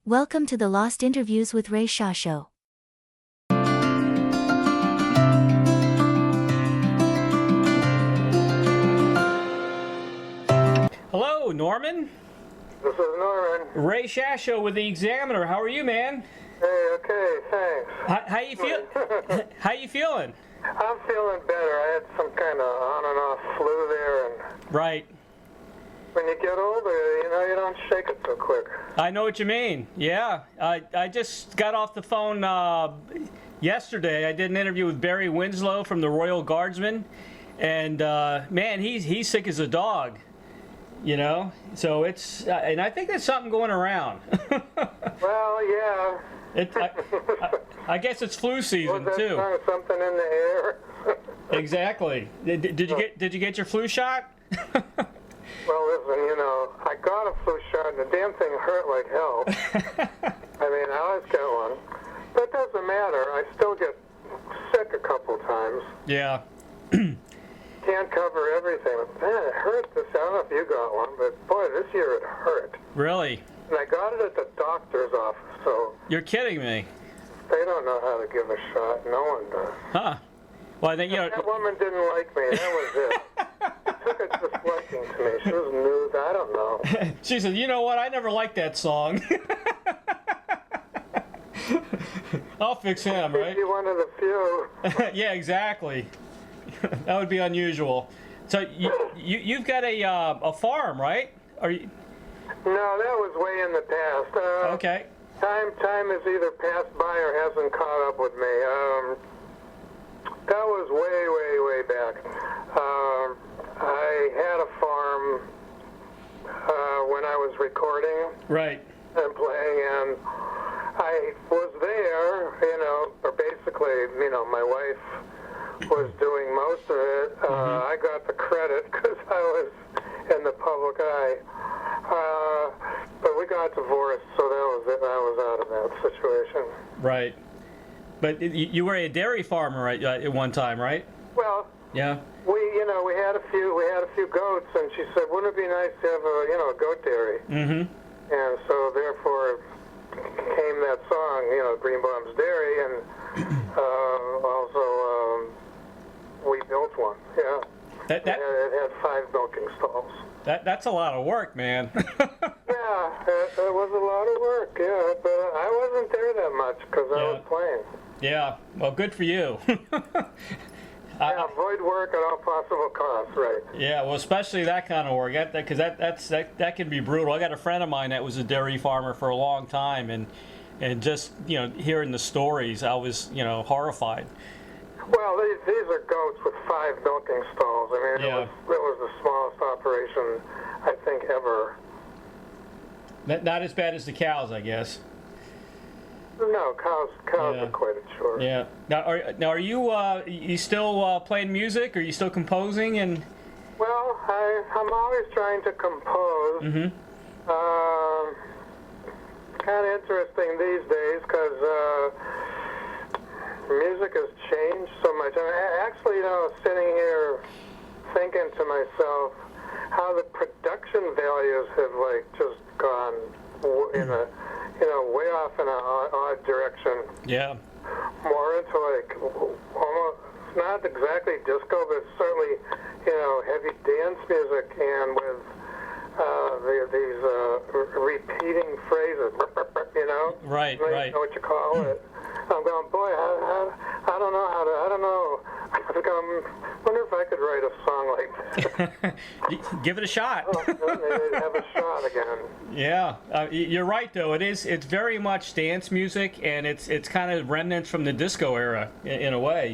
Welcome to the Lost Interviews with RAY SHASHO. Hello, Norman. This is Norman. Ray Shasho with the Examiner. How are you, man? Hey, okay, thanks. How you feel? How you feeling? I'm feeling better. I had some kind of on and off flu there, and Right. when you get older, you don't shake it so quick. I know what you mean. Yeah. I just got off the phone yesterday. I did an interview with Barry Winslow from the Royal Guardsmen, and man, he's sick as a dog. You know, so it's and I think there's something going around. Well, yeah. I guess it's flu season Was that too. song something in the air? Exactly. Did you get your flu shot? Well, listen, I got a flu shot, and the damn thing hurt like hell. I mean, I always get one. But it doesn't matter. I still get sick a couple times. Yeah. Can't cover everything. Man, it hurt this. I don't know if you got one, but boy, this year it hurt. Really? And I got it at the doctor's office, so You're kidding me. they don't know how to give a shot. No one does. Huh. Well, I think, That woman didn't like me. That was it. She took a disliking to me. She was nude. I don't know. she said, you know what? I never liked that song. I'll fix him, right? She's one of the few. Yeah, exactly. That would be unusual. So you've got a farm, right? Are you? No, that was way in the past. Okay. Time has either passed by or hasn't caught up with me. That was way back. I had a farm when I was recording Right. and playing, and I was there, or basically, my wife was doing most of it. I got the credit because I was in the public eye. But we got divorced, so that was it. I was out of that situation. Right. But you were a dairy farmer at one time, right? Well, Yeah. we had a few goats, and she said, "Wouldn't it be nice to have a goat dairy?" Mm-hmm. And so therefore came that song, Greenbaum's Dairy, and also we built one. Yeah. That It had 5 milking stalls. that's a lot of work, man. Yeah, it was a lot of work, yeah, but I wasn't there that much because I was playing. Yeah. Well, good for you. Yeah, avoid work at all possible costs, right. Yeah, well, especially that kind of work, because that can be brutal. I got a friend of mine that was a dairy farmer for a long time, and just hearing the stories, I was horrified. Well, these are goats with 5 milking stalls. I mean, it was the smallest operation I think ever. Not as bad as the cows, I guess. No, cows are quite a chore. Yeah. Now, are you still playing music? Are you still composing? And Well, I'm always trying to compose. Mm-hmm. Kind of interesting these days because music has changed so much. Actually, sitting here thinking to myself how the production values have just gone in a way off in an odd direction. yeah, More into almost not exactly disco, but certainly heavy dance music, and with these repeating phrases. Right, I don't right. know what you call it. I'm going, boy, I don't know how to. I don't know. I wonder if I could write a song like that. Give it a shot. Maybe they'd have a shot again. Yeah, you're right though. It's very much dance music, and it's kind of remnants from the disco era in a way,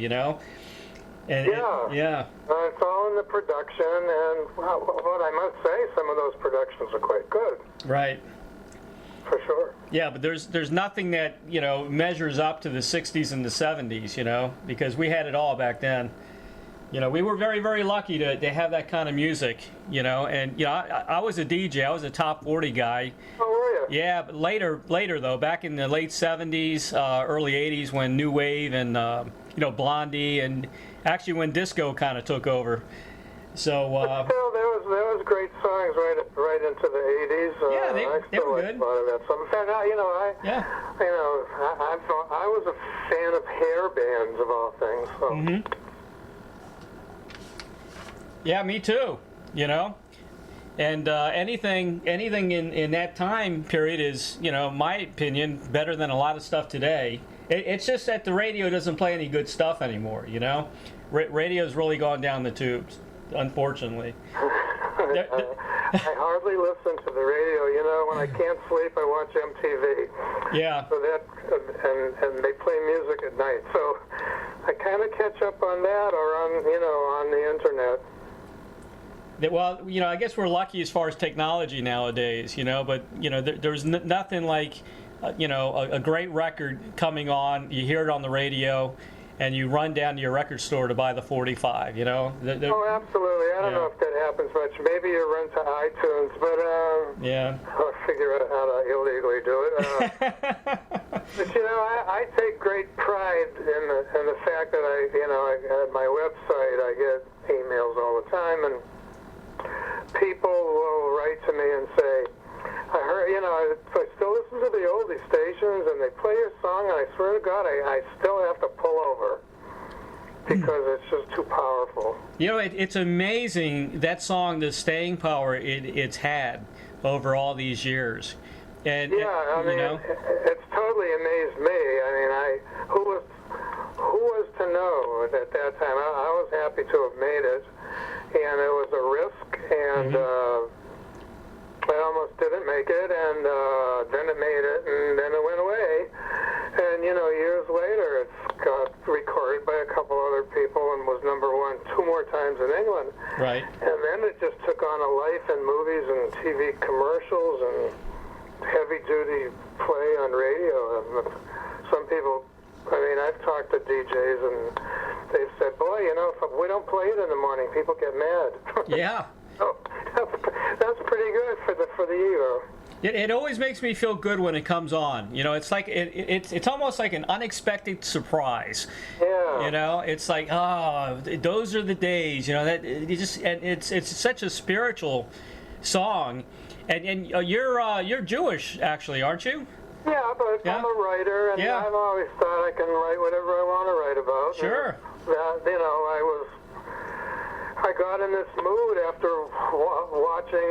And Yeah. It's all in the production, and what I must say, some of those productions are quite good. Right. For sure. Yeah, but there's nothing that measures up to the '60s and the '70s, because we had it all back then. We were very, very lucky to have that kind of music, and I was a DJ. I was a top 40 guy. Oh, were you? Yeah, but later though, back in the late '70s, early '80s, when new wave and Blondie, and actually when disco kind of took over. So But still, there was was great songs right into the 80s. Yeah, they were like good. A lot of that stuff. In fact, I was a fan of hair bands of all things. So. Mm-hmm. Yeah, me too. You know, and anything in that time period is, my opinion, better than a lot of stuff today. It's just that the radio doesn't play any good stuff anymore. Radio's really gone down the tubes, unfortunately. I hardly listen to the radio. When I can't sleep, I watch MTV. Yeah. So that and they play music at night. So I kind of catch up on that, or on the internet. Well, I guess we're lucky as far as technology nowadays, but there's nothing like, a great record coming on. You hear it on the radio, and you run down to your record store to buy the 45. Oh, absolutely. I don't know if that happens much. Maybe you run to iTunes, but yeah, I'll figure out how to illegally do it. But I take great pride in the fact that I at my website I get emails all the time, and people will write to me and say, I heard, I still listen to the oldie stations and they play your song, and I swear to God, I still have to pull over because it's just too powerful. It's amazing, that song, the staying power it's had over all these years. And it's totally amazed me. Who was to know at that time? I was happy to have made it. And it was a risk, and I almost didn't make it, and then it made it, and then it went away. And, years later, it's got recorded by a couple other people and was number one 2 more times in England. Right. And then it just took on a life in movies and TV commercials and heavy-duty play on radio. Some people, I've talked to DJs, and they've said, boy, if we don't play it in the morning, people get mad. Yeah. So that's pretty good for the ego. It always makes me feel good when it comes on. It's like it's almost like an unexpected surprise. Yeah. It's like, those are the days. That you just, and it's such a spiritual song, and you're Jewish actually, aren't you? Yeah, but I'm a writer, and I've always thought I can write whatever I want to write about. Sure. I got in this mood after watching.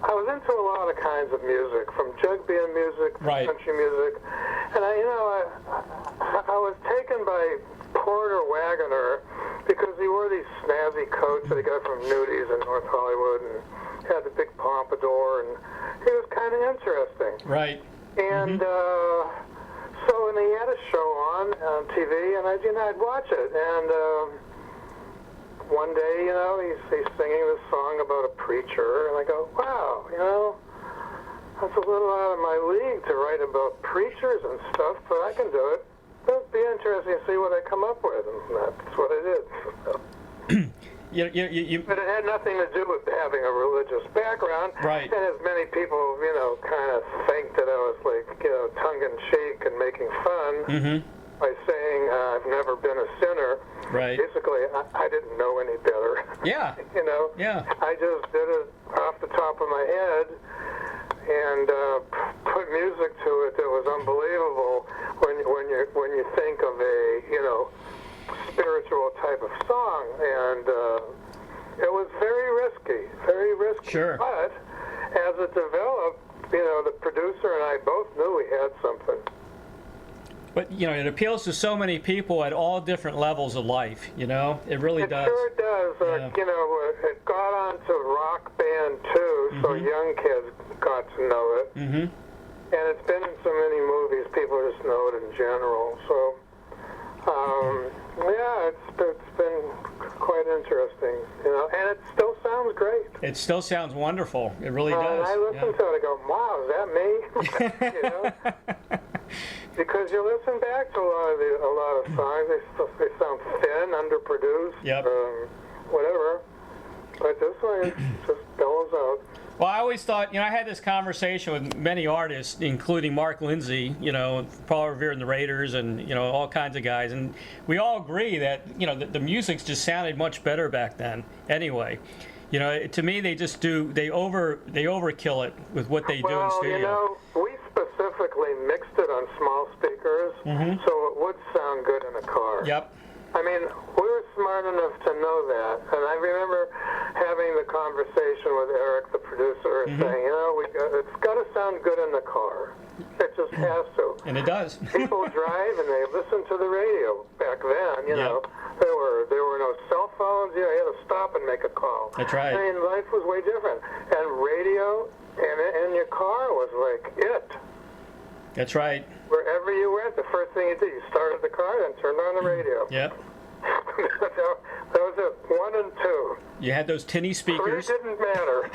I was into a lot of kinds of music, from jug band music to country music, and I was taken by Porter Wagoner because he wore these snazzy coats that he got from Nudies in North Hollywood, and had the big pompadour, and he was kind of interesting. Right. And and he had a show on TV, and I'd watch it. And one day, he's singing this song about a preacher, and I go, wow, that's a little out of my league to write about preachers and stuff, but I can do it. It'll be interesting to see what I come up with, and that's what I did. But it had nothing to do with having a religious background. Right. And as many people, kind of think that I was tongue-in-cheek and making fun by saying I've never been a sinner. Right. Basically, I didn't know any better. Yeah. Yeah. I just did it off the top of my head and put music to it that was unbelievable when you think of a spiritual type of song, and it was very risky. Sure. But as it developed, the producer and I both knew we had something. But it appeals to so many people at all different levels of life. It really does. It sure does. It got onto Rock Band too, so young kids got to know it. And it's been in so many movies, people just know it in general. So. It's been quite interesting, and it still sounds great. It still sounds wonderful. It really does. And I listen to it, I go, wow, is that me? Because you listen back to a lot of songs, they sound thin, underproduced, whatever. But this one, it just bellows out. Well, I always thought, I had this conversation with many artists, including Mark Lindsay, Paul Revere and the Raiders, and all kinds of guys, and we all agree that the music just sounded much better back then. Anyway, to me they overkill it with what they do in studio. We specifically mixed it on small speakers, so it would sound good in a car. Yep. I mean, we were smart enough to know that, and I remember having the conversation with Eric, the producer, and saying, it's got to sound good in the car. It just has to. And it does. People drive and they listen to the radio. Back then, Yep. there were no cell phones. You had to stop and make a call. That's right. I mean, life was way different, and radio in your car was like it. That's right. Wherever you went, the first thing you did, you started the car and turned on the radio. Yep. That was it. 1 and 2. You had those tinny speakers. 3 didn't matter.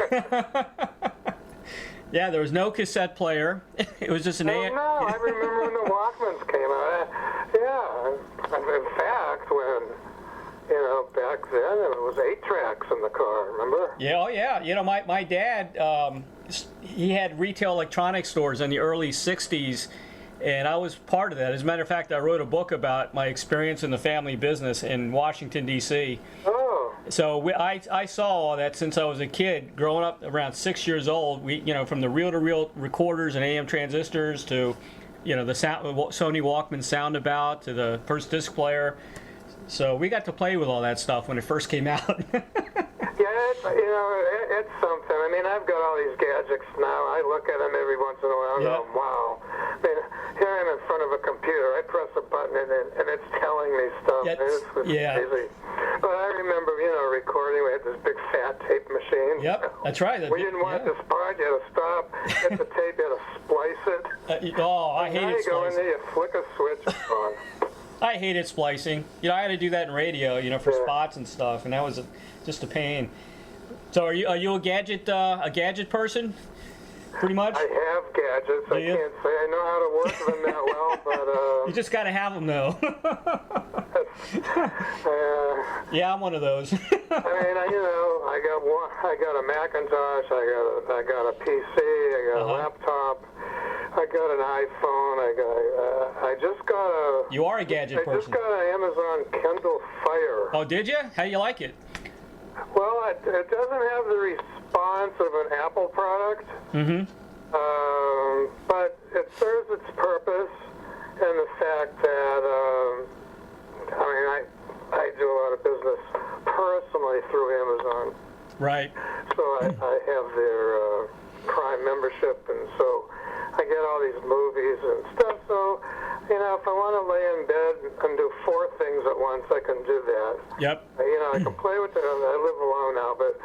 Yeah, there was no cassette player. It was just an No, I remember when the Walkmans came out. In fact, when back then it was 8 tracks in the car. Remember? Yeah, oh yeah. My dad, he had retail electronics stores in the early '60s. And I was part of that. As a matter of fact, I wrote a book about my experience in the family business in Washington, D.C. Oh. So I saw all that since I was a kid, growing up around 6 years old. From the reel-to-reel recorders and AM transistors to, the Sony Walkman Soundabout to the first disc player. So we got to play with all that stuff when it first came out. Yeah, it's something. I mean, I've got all these gadgets now. I look at them every once in a while and go, wow. I mean, here I am in front of a computer. I press a button and it's telling me stuff. It's crazy. But I remember, recording. We had this big fat tape machine. Yep, that's right. We didn't want this part. You had to stop, hit the tape, you had to splice it. I hated splicing. Now you go in there, you flick a switch, it's on. I hated splicing. I had to do that in radio, for spots and stuff, and that was just a pain. So are you a gadget person? Pretty much? I have gadgets. I can't say I know how to work them that well, but... You just got to have them, though. Yeah, I'm one of those. I mean, I got a Macintosh, I got a PC, I got a laptop, I got an iPhone, I just got a... You are a gadget person. I just got an Amazon Kindle Fire. Oh, did you? How do you like it? Well, it doesn't have the response of an Apple product, but it serves its purpose in the fact that, I do a lot of business personally through Amazon. Right. So I have their Prime membership, and so I get all these movies and stuff. So, if I want to lay in bed and do 4 things at once, I can do that. Yep. I can play with I live alone now, but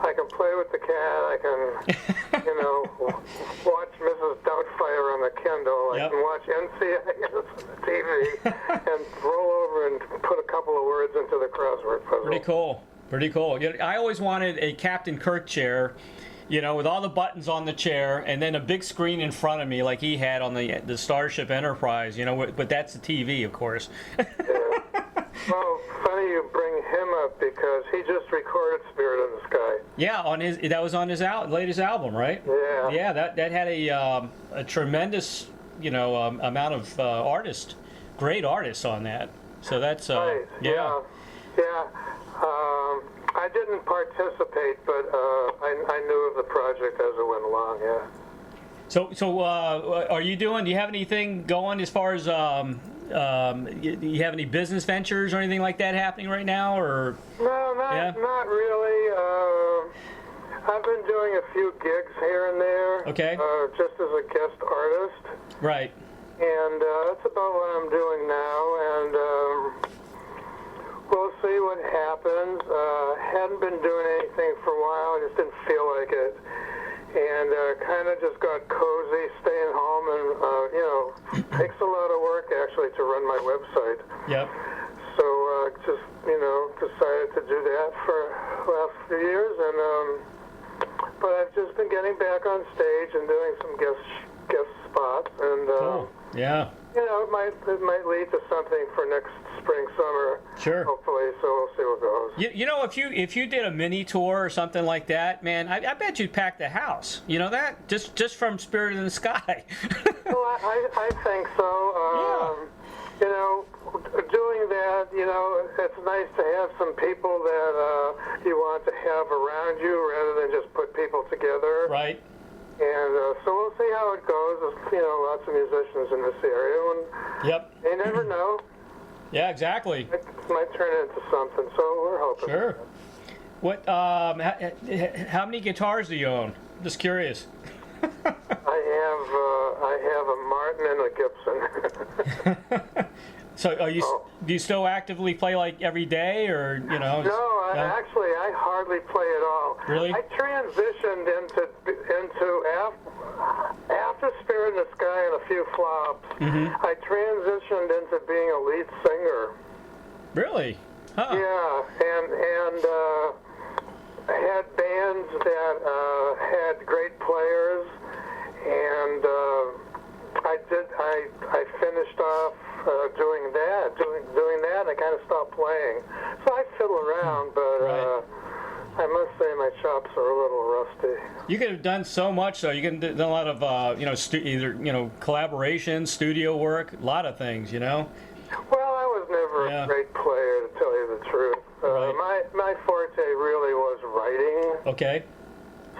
I can play with the cat. I can, watch Mrs. Doubtfire on the Kindle. I can watch NCIS on the TV and roll over and put a couple of words into the crossword puzzle. Pretty cool. I always wanted a Captain Kirk chair, with all the buttons on the chair, and then a big screen in front of me like he had on the Starship Enterprise, but that's the TV, of course. Well, funny you bring him up because he just recorded Spirit in the Sky. Yeah, that was on his latest album, right? Yeah. Yeah, that had a tremendous, amount of great artists on that. So that's right. Yeah. I didn't participate, but I knew of the project as it went along. Yeah. So do you have anything going as far as do you have any business ventures or anything like that happening right now, or? No, not really. I've been doing a few gigs here and there. Okay. Just as a guest artist. Right. And that's about what I'm doing now, and we'll see what happens. Hadn't been doing anything for a while. I just didn't feel like it. And kind of just got cozy staying home, and, takes a lot of work, actually, to run my website. Yep. So just, decided to do that for the last few years, but I've just been getting back on stage and doing some guest spots, and cool. Yeah. It might lead to something for next spring, summer. Sure. Hopefully, so we'll see what goes. If you did a mini tour or something like that, man, I bet you'd pack the house. You know that? Just from Sprit In The Sky. Well, I think so. Doing that, it's nice to have some people that you want to have around you rather than just put people together. Right. And so we'll see how it goes. There's, lots of musicians in this area, and Yep. you never know. Yeah, exactly. It might turn into something, so we're hoping. Sure. What? How many guitars do you own? Just curious. I have a Martin and a Gibson. So, do you still actively play like every day, or Actually, I hardly play at all. Really? I transitioned into after Sprit In The Sky and a few flops. Mm-hmm. I transitioned into being a lead singer. Really? Huh. Yeah, and I had bands that had great players, and I finished off doing that. I kind of stopped playing. So I fiddle around, but Right. I must say my chops are a little rusty. You could have done so much, though. You could have done a lot of, either collaboration, studio work, a lot of things, Well, I was never a great player, to tell you the truth. Right. My forte really was writing. Okay.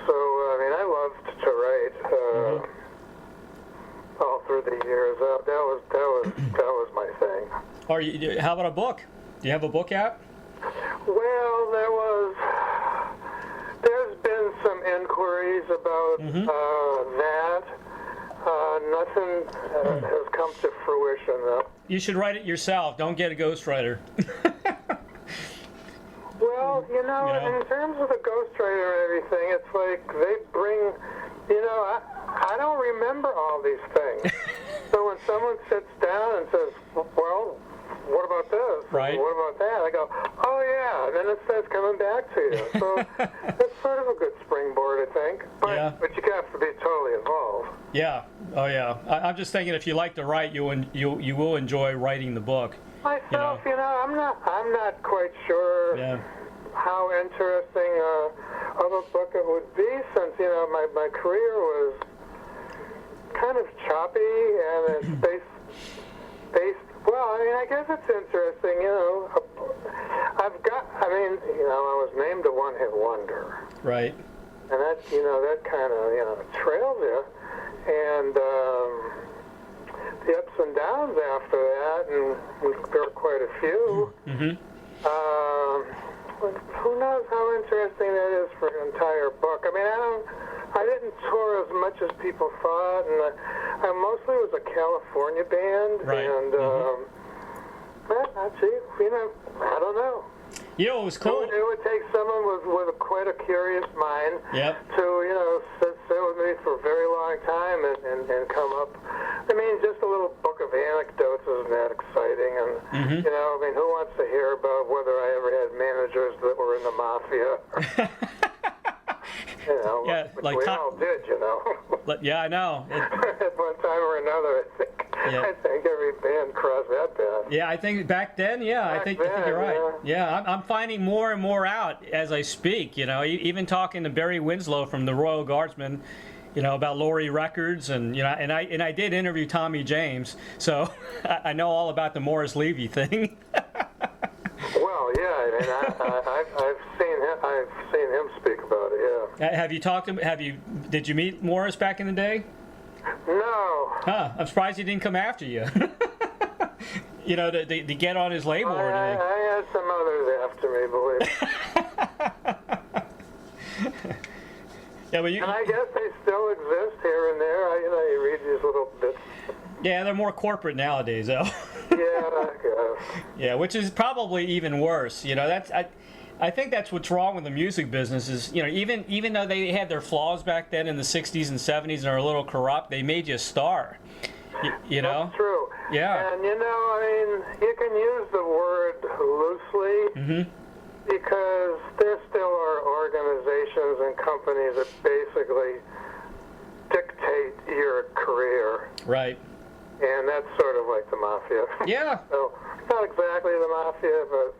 So, I loved to write all through the years. That was my thing. How about a book? Do you have a book out? Well, there's been some inquiries about that. Nothing has come to fruition, though. You should write it yourself. Don't get a ghostwriter. Well, in terms of the ghostwriter and everything, it's like they bring, I don't remember all these things. So when someone sits down and says, well, what about this? Right. What about that? I go, oh yeah, and then it starts coming back to you. So that's sort of a good springboard, I think. But you have to be totally involved. Yeah. Oh yeah. I'm just thinking, if you like to write, you will enjoy writing the book. Myself, I'm not quite sure how interesting of a book it would be, since my career was kind of choppy and it's based. Well, I guess it's interesting. I was named a one-hit wonder. Right. And that that kind of trails you, and the ups and downs after that, and there were quite a few. Mm-hmm. Who knows how interesting that is for an entire book? I didn't tour as much as people thought, and I mostly was a California band, Right. and I don't know. It was cool. It would take someone with quite a curious mind Yep. to, sit with me for a very long time and come up. Just a little book of anecdotes isn't that exciting. And, who wants to hear about whether I ever had managers that were in the mafia? Yeah, which like we all did, Yeah, I know. At one time or another, I think every band crossed that path. Yeah, I think back then, I think you're right. Yeah, I'm finding more and more out as I speak. Even talking to Barry Winslow from the Royal Guardsmen, about Laurie Records, and I did interview Tommy James, so I know all about the Morris Levy thing. Well, I've seen him speak about it. Yeah. Have you talked to? Did you meet Morris back in the day? No. Huh? I'm surprised he didn't come after you. To get on his label or anything. I had some others after me, believe me. Yeah, but and I guess they still exist here and there. You read these little bits. Yeah, they're more corporate nowadays, though. Yeah, I guess. Yeah, which is probably even worse. I think that's what's wrong with the music business is, even though they had their flaws back then in the 60s and 70s and are a little corrupt, they made you a star. That's true. Yeah. And, you can use the word loosely because there still are organizations and companies that basically dictate your career. Right. And that's sort of like the mafia. Yeah. So, not exactly the mafia, but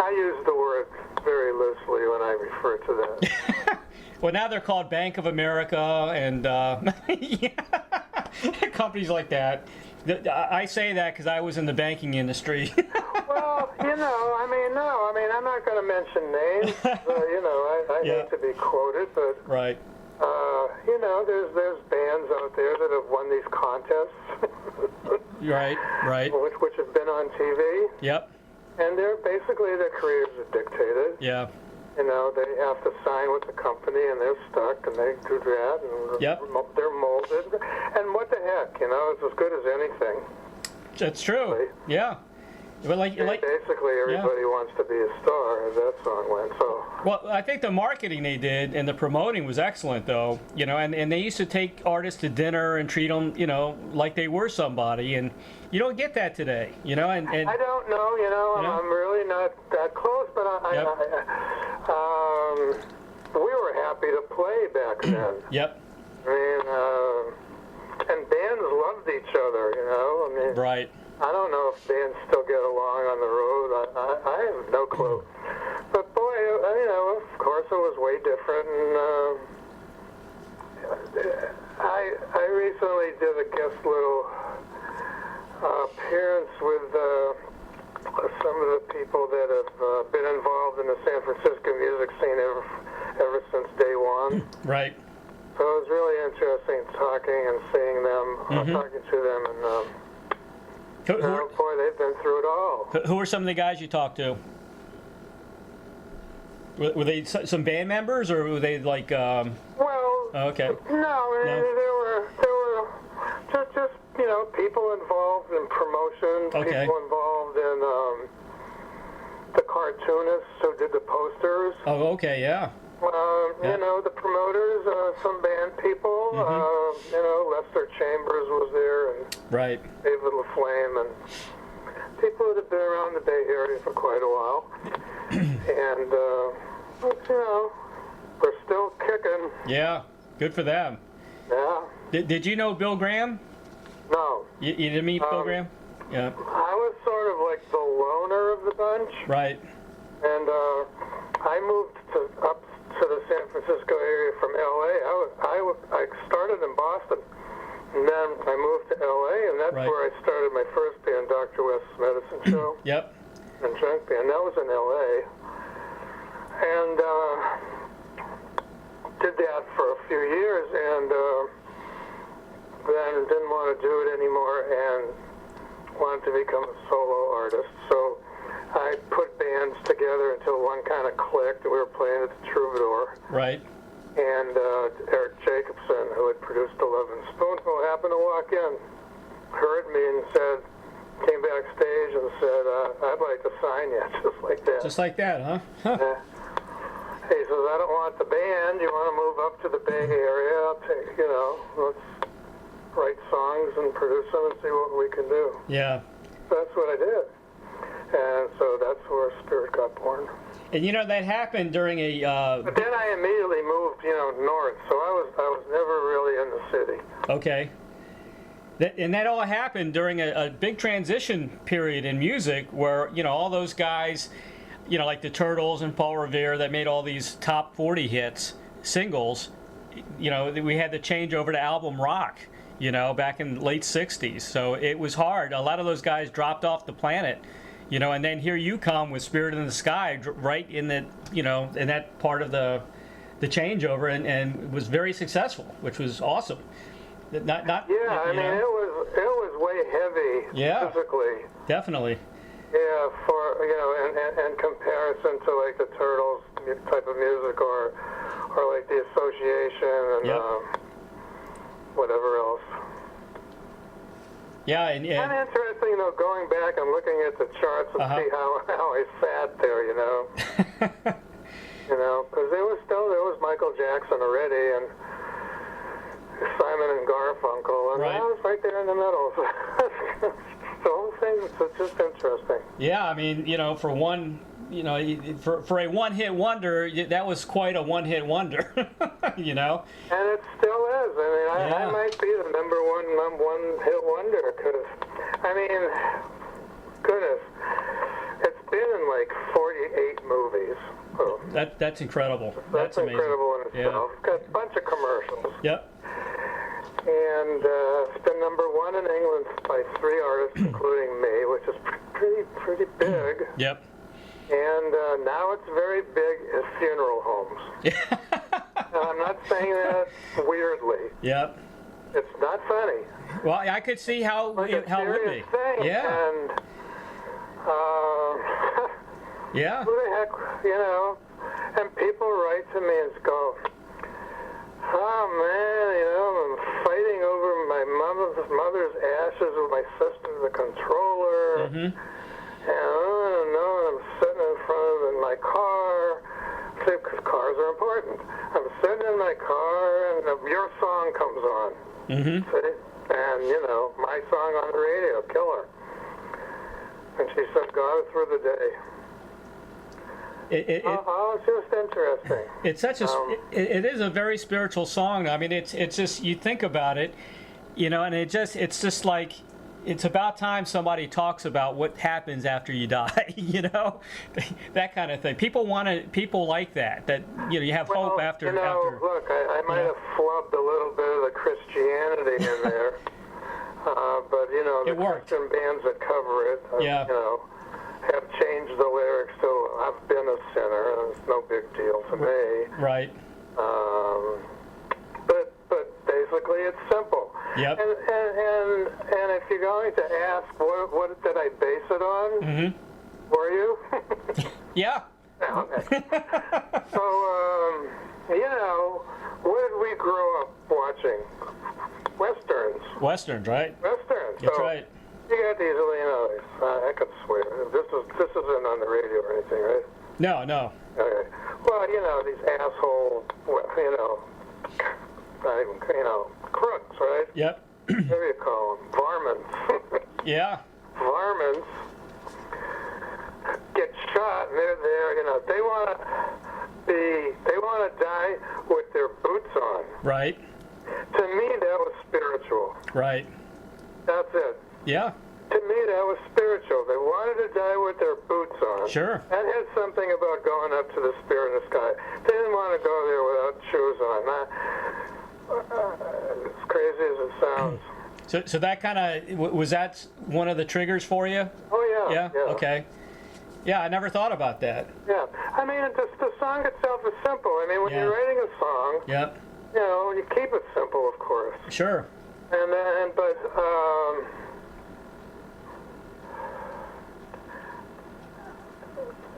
I use the word very loosely when I refer to that. Well, now they're called Bank of America and yeah, companies like that. I say that because I was in the banking industry. Well, I'm not going to mention names. I Yeah. hate to be quoted, but Right. there's bands out there that have won these contests, Right. which have been on TV, Yep. and their careers are dictated. Yeah. They have to sign with the company, and they're stuck, and they do that, and Yep. they're molded. And what the heck, it's as good as anything. That's true. Right. Yeah. But Basically, everybody wants to be a star, as that song went. So. Well, I think the marketing they did and the promoting was excellent, though. And they used to take artists to dinner and treat them, like they were somebody, and you don't get that today, And I don't know, I'm really not that close, but we were happy to play back then. Yep. And bands loved each other, Right. I don't know if bands still get along on the road. I have no clue. But boy, of course it was way different. And I recently did a guest little appearance with some of the people that have been involved in the San Francisco music scene ever since day one. Right. So it was really interesting talking and seeing them, talking to them, and boy, they've been through it all. Who are some of the guys you talked to? Were they some band members, or were they like? Well, okay. No, there were just people involved in promotion, Okay. people involved in the cartoonists who did the posters. Oh, okay, yeah. The promoters, some band people. Lester Chambers was there, and Right. David LaFlame, and people that have been around the Bay Area for quite a while. And, we're still kicking. Yeah. Good for them. Yeah. Did you know Bill Graham? No. You didn't meet Bill Graham? Yeah. I was sort of like the loner of the bunch. Right. And I moved up to the San Francisco area from L.A. I started in Boston, and then I moved to L.A., and that's Right. where I started my first band, Dr. West's Medicine Show. Yep. And junk band. That was in L.A. And did that for a few years, and then didn't want to do it anymore, and wanted to become a solo artist. So I put bands together until one kind of clicked. We were playing at the Troubadour. Right. And Eric Jacobson, who had produced 11 Spoonful, happened to walk in, heard me, and came backstage and said, I'd like to sign you, just like that. Just like that, huh? He says, I don't want the band. You want to move up to the Bay Area? I'll take, let's write songs and produce them and see what we can do. Yeah. That's what I did. And so that's where Spirit got born. And that happened during a. But then I immediately moved, north. So I was never really in the city. Okay. And that all happened during a big transition period in music where, all those guys, like the Turtles and Paul Revere that made all these top 40 hits, singles, we had to change over to album rock, back in the late 60s. So it was hard. A lot of those guys dropped off the planet, and then here you come with Spirit in the Sky right in the, in that part of the changeover and was very successful, which was awesome. Not yeah, I mean, it was way heavy physically. Definitely. Yeah, for in comparison to like the Turtles type of music or like the Association and whatever else. Yeah, and kind of interesting though, going back and looking at the charts and see how I sat there, because there was Michael Jackson already and Simon and Garfunkel, and I was right there in the middle. The whole thing is just interesting. Yeah, I mean, for one, for a one-hit wonder, that was quite a one-hit wonder, And it still is. I mean, I might be the one hit wonder. Because, I mean, goodness, it's been in like 48 movies. So That's incredible. that's amazing. incredible in itself. Yeah. Got a bunch of commercials. Yep. And it's been #1 in England by 3 artists, including me, which is pretty big. Yep. And now it's very big in funeral homes. And I'm not saying that weirdly. Yep. It's not funny. Well, I could see how Like a it would be. serious thing. Yeah. And Yeah. who the heck, you know? And people write to me and go, "Oh man, you know, I'm fighting over my mother's ashes with my sister, the controller." Mm-hmm. And I'm sitting in front of my car. See, because cars are important. I'm sitting in my car, and your song comes on. Mm-hmm. See? And, you know, my song on the radio, Killer. And she said, got it through the day. It's just interesting. It's such a. It is a very spiritual song. I mean, it's just, you think about it, you know, and it's just like, it's about time somebody talks about what happens after you die, you know, that kind of thing. People like that, you know, you have hope after. You know, look, I might have flubbed a little bit of the Christianity in there, but you know, the Christian bands that cover it, you know, have changed the lyrics to "I've been a sinner," and it's no big deal to me. Right. But basically, it's simple. Yep. And if you're going to ask, what did I base it on? Mm-hmm. Were you? Yeah. Okay. So, you know, what did we grow up watching? Westerns. Westerns, right? Westerns. That's so right. You got these, you know, I could swear. This isn't on the radio or anything, right? No. Okay. Well, you know, these asshole, you know, not even, you know, crooks, right? Yep. What do you call them? Varmints. Yeah. Varmints get shot, and they're there. You know, they want to die with their boots on. Right. To me, that was spiritual. Right. That's it. Yeah. To me, that was spiritual. They wanted to die with their boots on. Sure. That had something about going up to the Spirit in the Sky. They didn't want to go there without shoes on. As crazy as it sounds. So that kind of, was that one of the triggers for you? Oh, yeah. Yeah? Okay. Yeah, I never thought about that. Yeah. I mean, the song itself is simple. I mean, when you're writing a song, yep, you know, you keep it simple, of course. Sure. But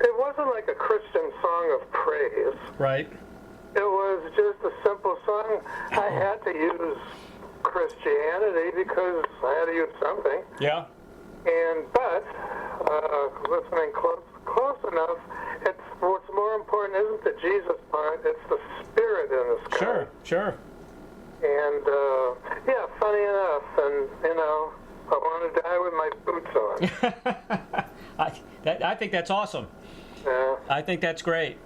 it wasn't like a Christian song of praise. Right. It was just a simple song. I had to use Christianity because I had to use something. Yeah. But listening close enough, what's more important isn't the Jesus part, it's the Spirit in the sky. Sure. And, yeah, funny enough, and, you know, I want to die with my boots on. I think that's awesome. Yeah. I think that's great.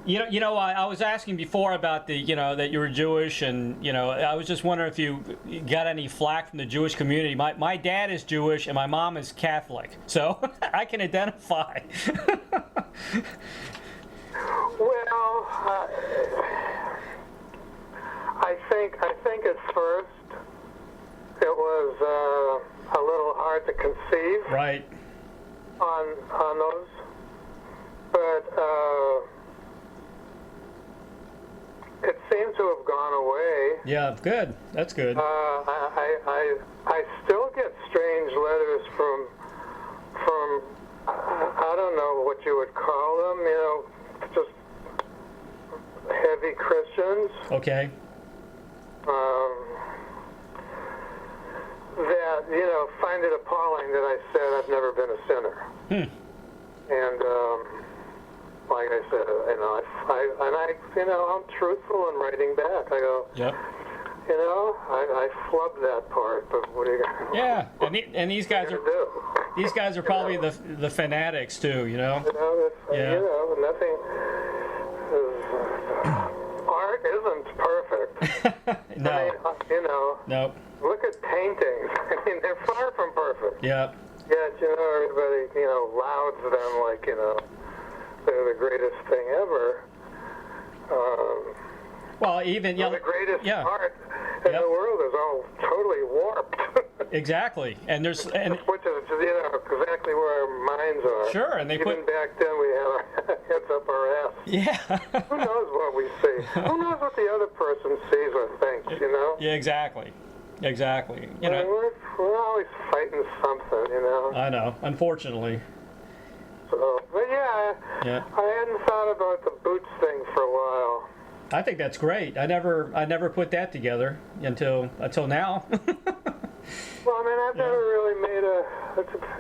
You know, I was asking before about you know, that you were Jewish, and, you know, I was just wondering if you got any flack from the Jewish community. My dad is Jewish, and my mom is Catholic, so I can identify. Well, I think at first it was a little hard to conceive. Right. On those, but it seems to have gone away. Yeah, good. That's good. I still get strange letters from I don't know what you would call them. You know, just heavy Christians. Okay. That, you know, find it appalling that I said I've never been a sinner. And like I said, you know, you know, I'm truthful in writing back. I go, yep. You know, I flubbed that part, but what are you gonna? Yeah, and these guys are do? These guys are probably the fanatics too, you know. You know, you know, nothing. Art isn't perfect. No. I mean, you know, Nope. look at paintings. I mean, they're far from perfect. Yeah. Yet, you know, everybody, you know, lauds them like, you know, they're the greatest thing ever. Well, even The greatest art in the world is all totally warped. Exactly, and there's which is, you know, exactly where our minds are. Sure, and they even put back then we had our heads up our ass. yeah. Who knows what we see? Who knows what the other person sees or thinks? You know? Yeah, exactly. You I mean, know, we're always fighting something, you know. I know. Unfortunately. So, but yeah, I hadn't thought about the boots thing for a while. I think that's great. I never put that together until now. Well, I mean, I've never really made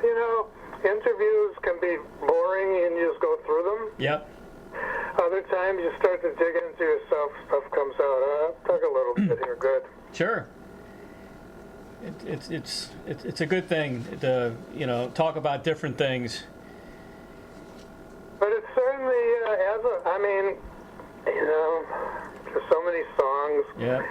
you know, interviews can be boring and you just go through them. Yep. Other times you start to dig into yourself, stuff comes out. I'll talk a little bit here, good. Sure. It's a good thing to, you know, talk about different things. But it's certainly, I mean, you know, there's so many songs. Yeah.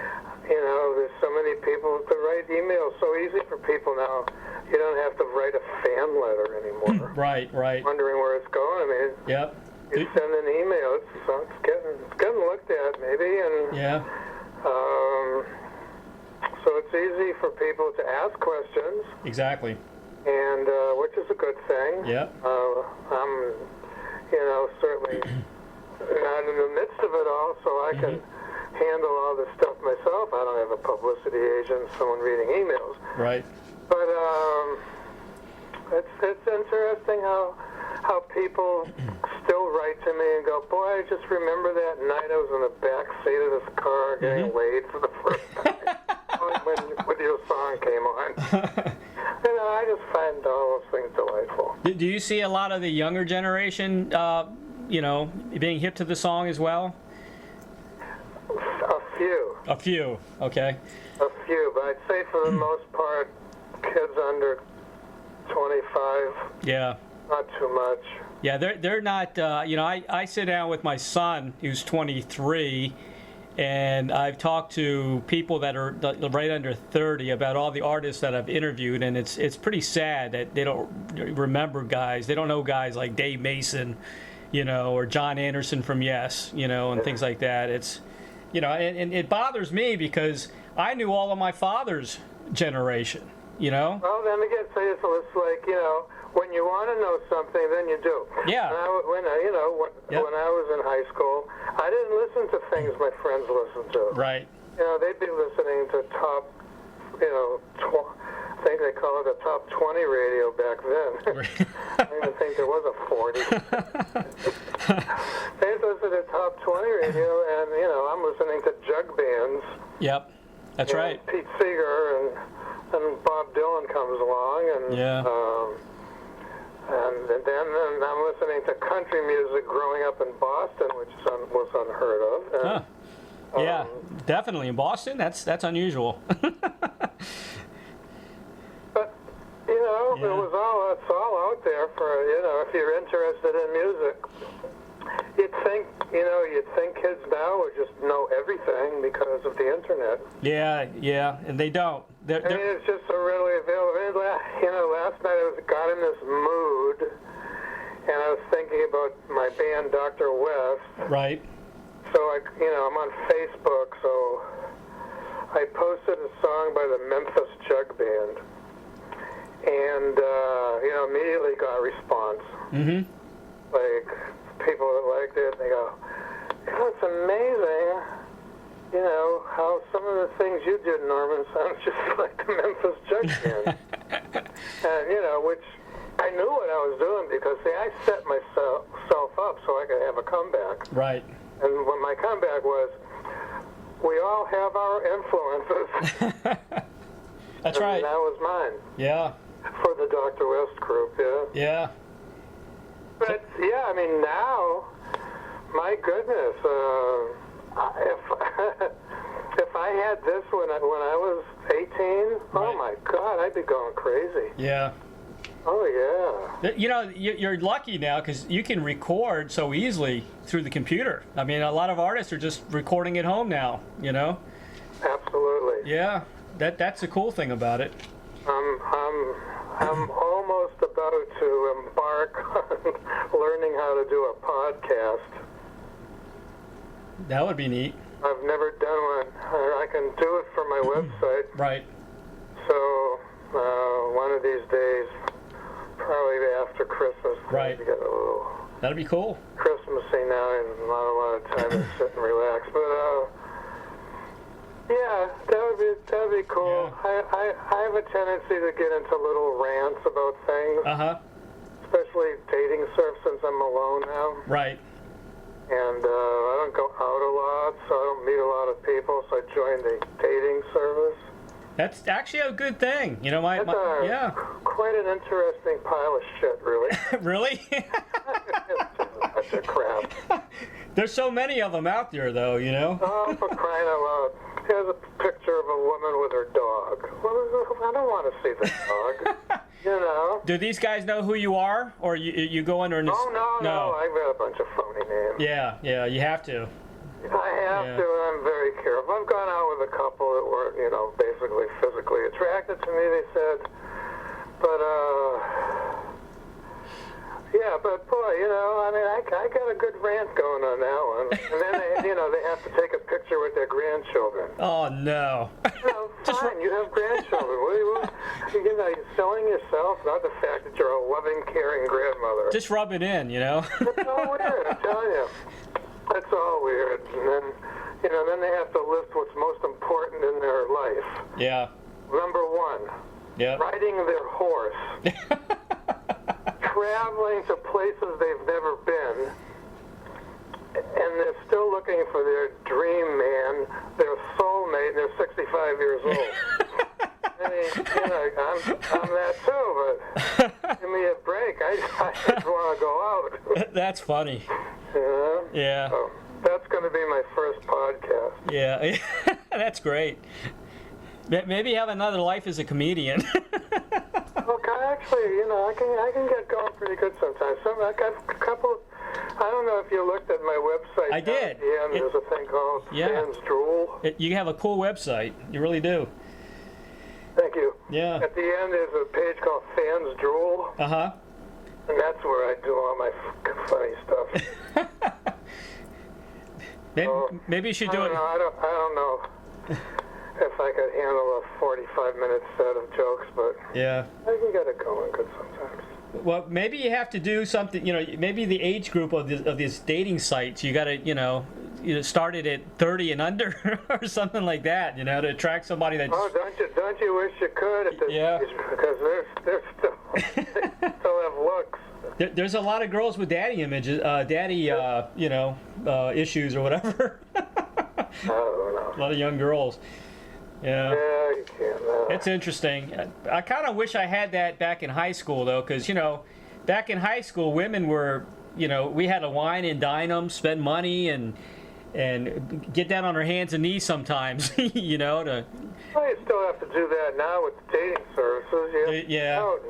You know, there's so many people to write emails. So easy for people now. You don't have to write a fan letter anymore. Right. Wondering where it's going. I mean, Yep. you send an email. It's getting looked at, maybe, and Yeah. so it's easy for people to ask questions, Exactly. and which is a good thing. Yep. I'm, you know, certainly not in the midst of it all, so I can handle all this stuff myself. I don't have a publicity agent, someone reading emails. Right. But it's interesting how people still write to me and go, boy, I just remember that night I was in the back seat of this car getting laid for the first time when your song came on. You know, I just find all those things delightful. Do you see a lot of the younger generation, you know, being hip to the song as well? A few, okay. A few, but I'd say for the most part, kids under 25. Yeah. Not too much. Yeah, they're not, you know, I sit down with my son, who's 23, and I've talked to people that are right under 30 about all the artists that I've interviewed, and it's pretty sad that they don't remember guys. They don't know guys like Dave Mason, you know, or John Anderson from Yes, you know, and things like that. It's, you know, and it bothers me because I knew all of my father's generation, you know? Well, then again, so it's like, you know, when you want to know something, then you do. Yeah. When I was in high school, I didn't listen to things my friends listened to. Right. You know, they'd be listening to top, you know, I think they call it a top 20 radio back then. I don't even think there was a 40. They'd listen to top 20 radio, and, you know, I'm listening to jug bands. Yep. That's right. Pete Seeger and Bob Dylan comes along, and and then I'm listening to country music growing up in Boston, which was unheard of. And, yeah, definitely in Boston. That's unusual. But you know, it's all out there for, you know, if you're interested in music. You'd think kids now would just know everything because of the internet. Yeah, and they don't. I mean, it's just so readily available. You know, last night I got in this mood, and I was thinking about my band, Dr. West. Right. So I'm on Facebook, so I posted a song by the Memphis Jug Band, and immediately got a response. Mm-hmm. Like, people that liked it, they go, it's amazing, you know, how some of the things you did, Norman, sounds just like the Memphis Jug Band. And, you know, which I knew what I was doing because, see, I set myself up so I could have a comeback. Right. And when my comeback was, we all have our influences. That's right. And that was mine. Yeah. For the Dr. West group, yeah. Yeah. But, yeah, I mean, now, my goodness, if I had this when I was 18, oh, my God, I'd be going crazy. Yeah. Oh, yeah. You know, you're lucky now because you can record so easily through the computer. I mean, a lot of artists are just recording at home now, you know? Absolutely. Yeah, that's the cool thing about it. I'm almost about to embark on learning how to do a podcast. That would be neat. I've never done one. I can do it for my website. Right. So one of these days, probably after Christmas, Right. to get a little That'd be cool. Christmassy now and not a lot of time to sit and relax. But yeah, that'd be cool. Yeah. I have a tendency to get into little rants about things, especially dating service since I'm alone now. Right. And I don't go out a lot, so I don't meet a lot of people, so I joined the dating service. That's actually a good thing. You know, That's quite an interesting pile of shit, really. Really? It's such a crap. There's so many of them out there, though, you know? Oh, for crying out loud. Here's a picture of a woman with her dog. Well, I don't want to see the dog. You know? Do these guys know who you are? Or you go under... Oh, no. I've got a bunch of phony names. Yeah, you have to. I have to, and I'm very careful. I've gone out with a couple that were, you know, basically physically attracted to me, they said. But, yeah, but boy, you know, I mean, I got a good rant going on that one. And then, they have to take a picture with their grandchildren. Oh, no. You know, fine, you have grandchildren. You know, you're selling yourself, not the fact that you're a loving, caring grandmother. Just rub it in, you know? It's all weird, I'm telling you. It's all weird. And then, you know, then they have to list what's most important in their life. Yeah. Number one, riding their horse. Traveling to places they've never been. And they're still looking for their dream man, their soulmate, and they're 65 years old. I mean, you know, I'm that too, but give me a break. I just want to go out. That's funny. Yeah. So that's going to be my first podcast. Yeah. That's great. Maybe have another life as a comedian. Look, actually, you know, I can get going pretty good sometimes. I got a couple of, I don't know if you looked at my website. I did. Yeah, there's a thing called Fans Drool. You have a cool website. You really do. Thank you. Yeah. At the end, there's a page called Fans Drool. Uh-huh. And that's where I do all my funny stuff. Maybe you should do it. I don't know if I could handle a 45-minute set of jokes, but yeah, I can get it going good sometimes. Well, maybe you have to do something. You know, maybe the age group of these dating sites. You got to, you know, start it at 30 and under or something like that. You know, to attract somebody that's. Oh, don't you wish you could? Because they're still they still have looks. There's a lot of girls with daddy images, issues or whatever. I don't know. A lot of young girls. Yeah. Yeah, you can't. It's interesting. I kind of wish I had that back in high school, though, because, you know, back in high school, women were, you know, we had to wine and dine them, spend money, and get down on our hands and knees sometimes, you know, to... Well, you still have to do that now with dating services. You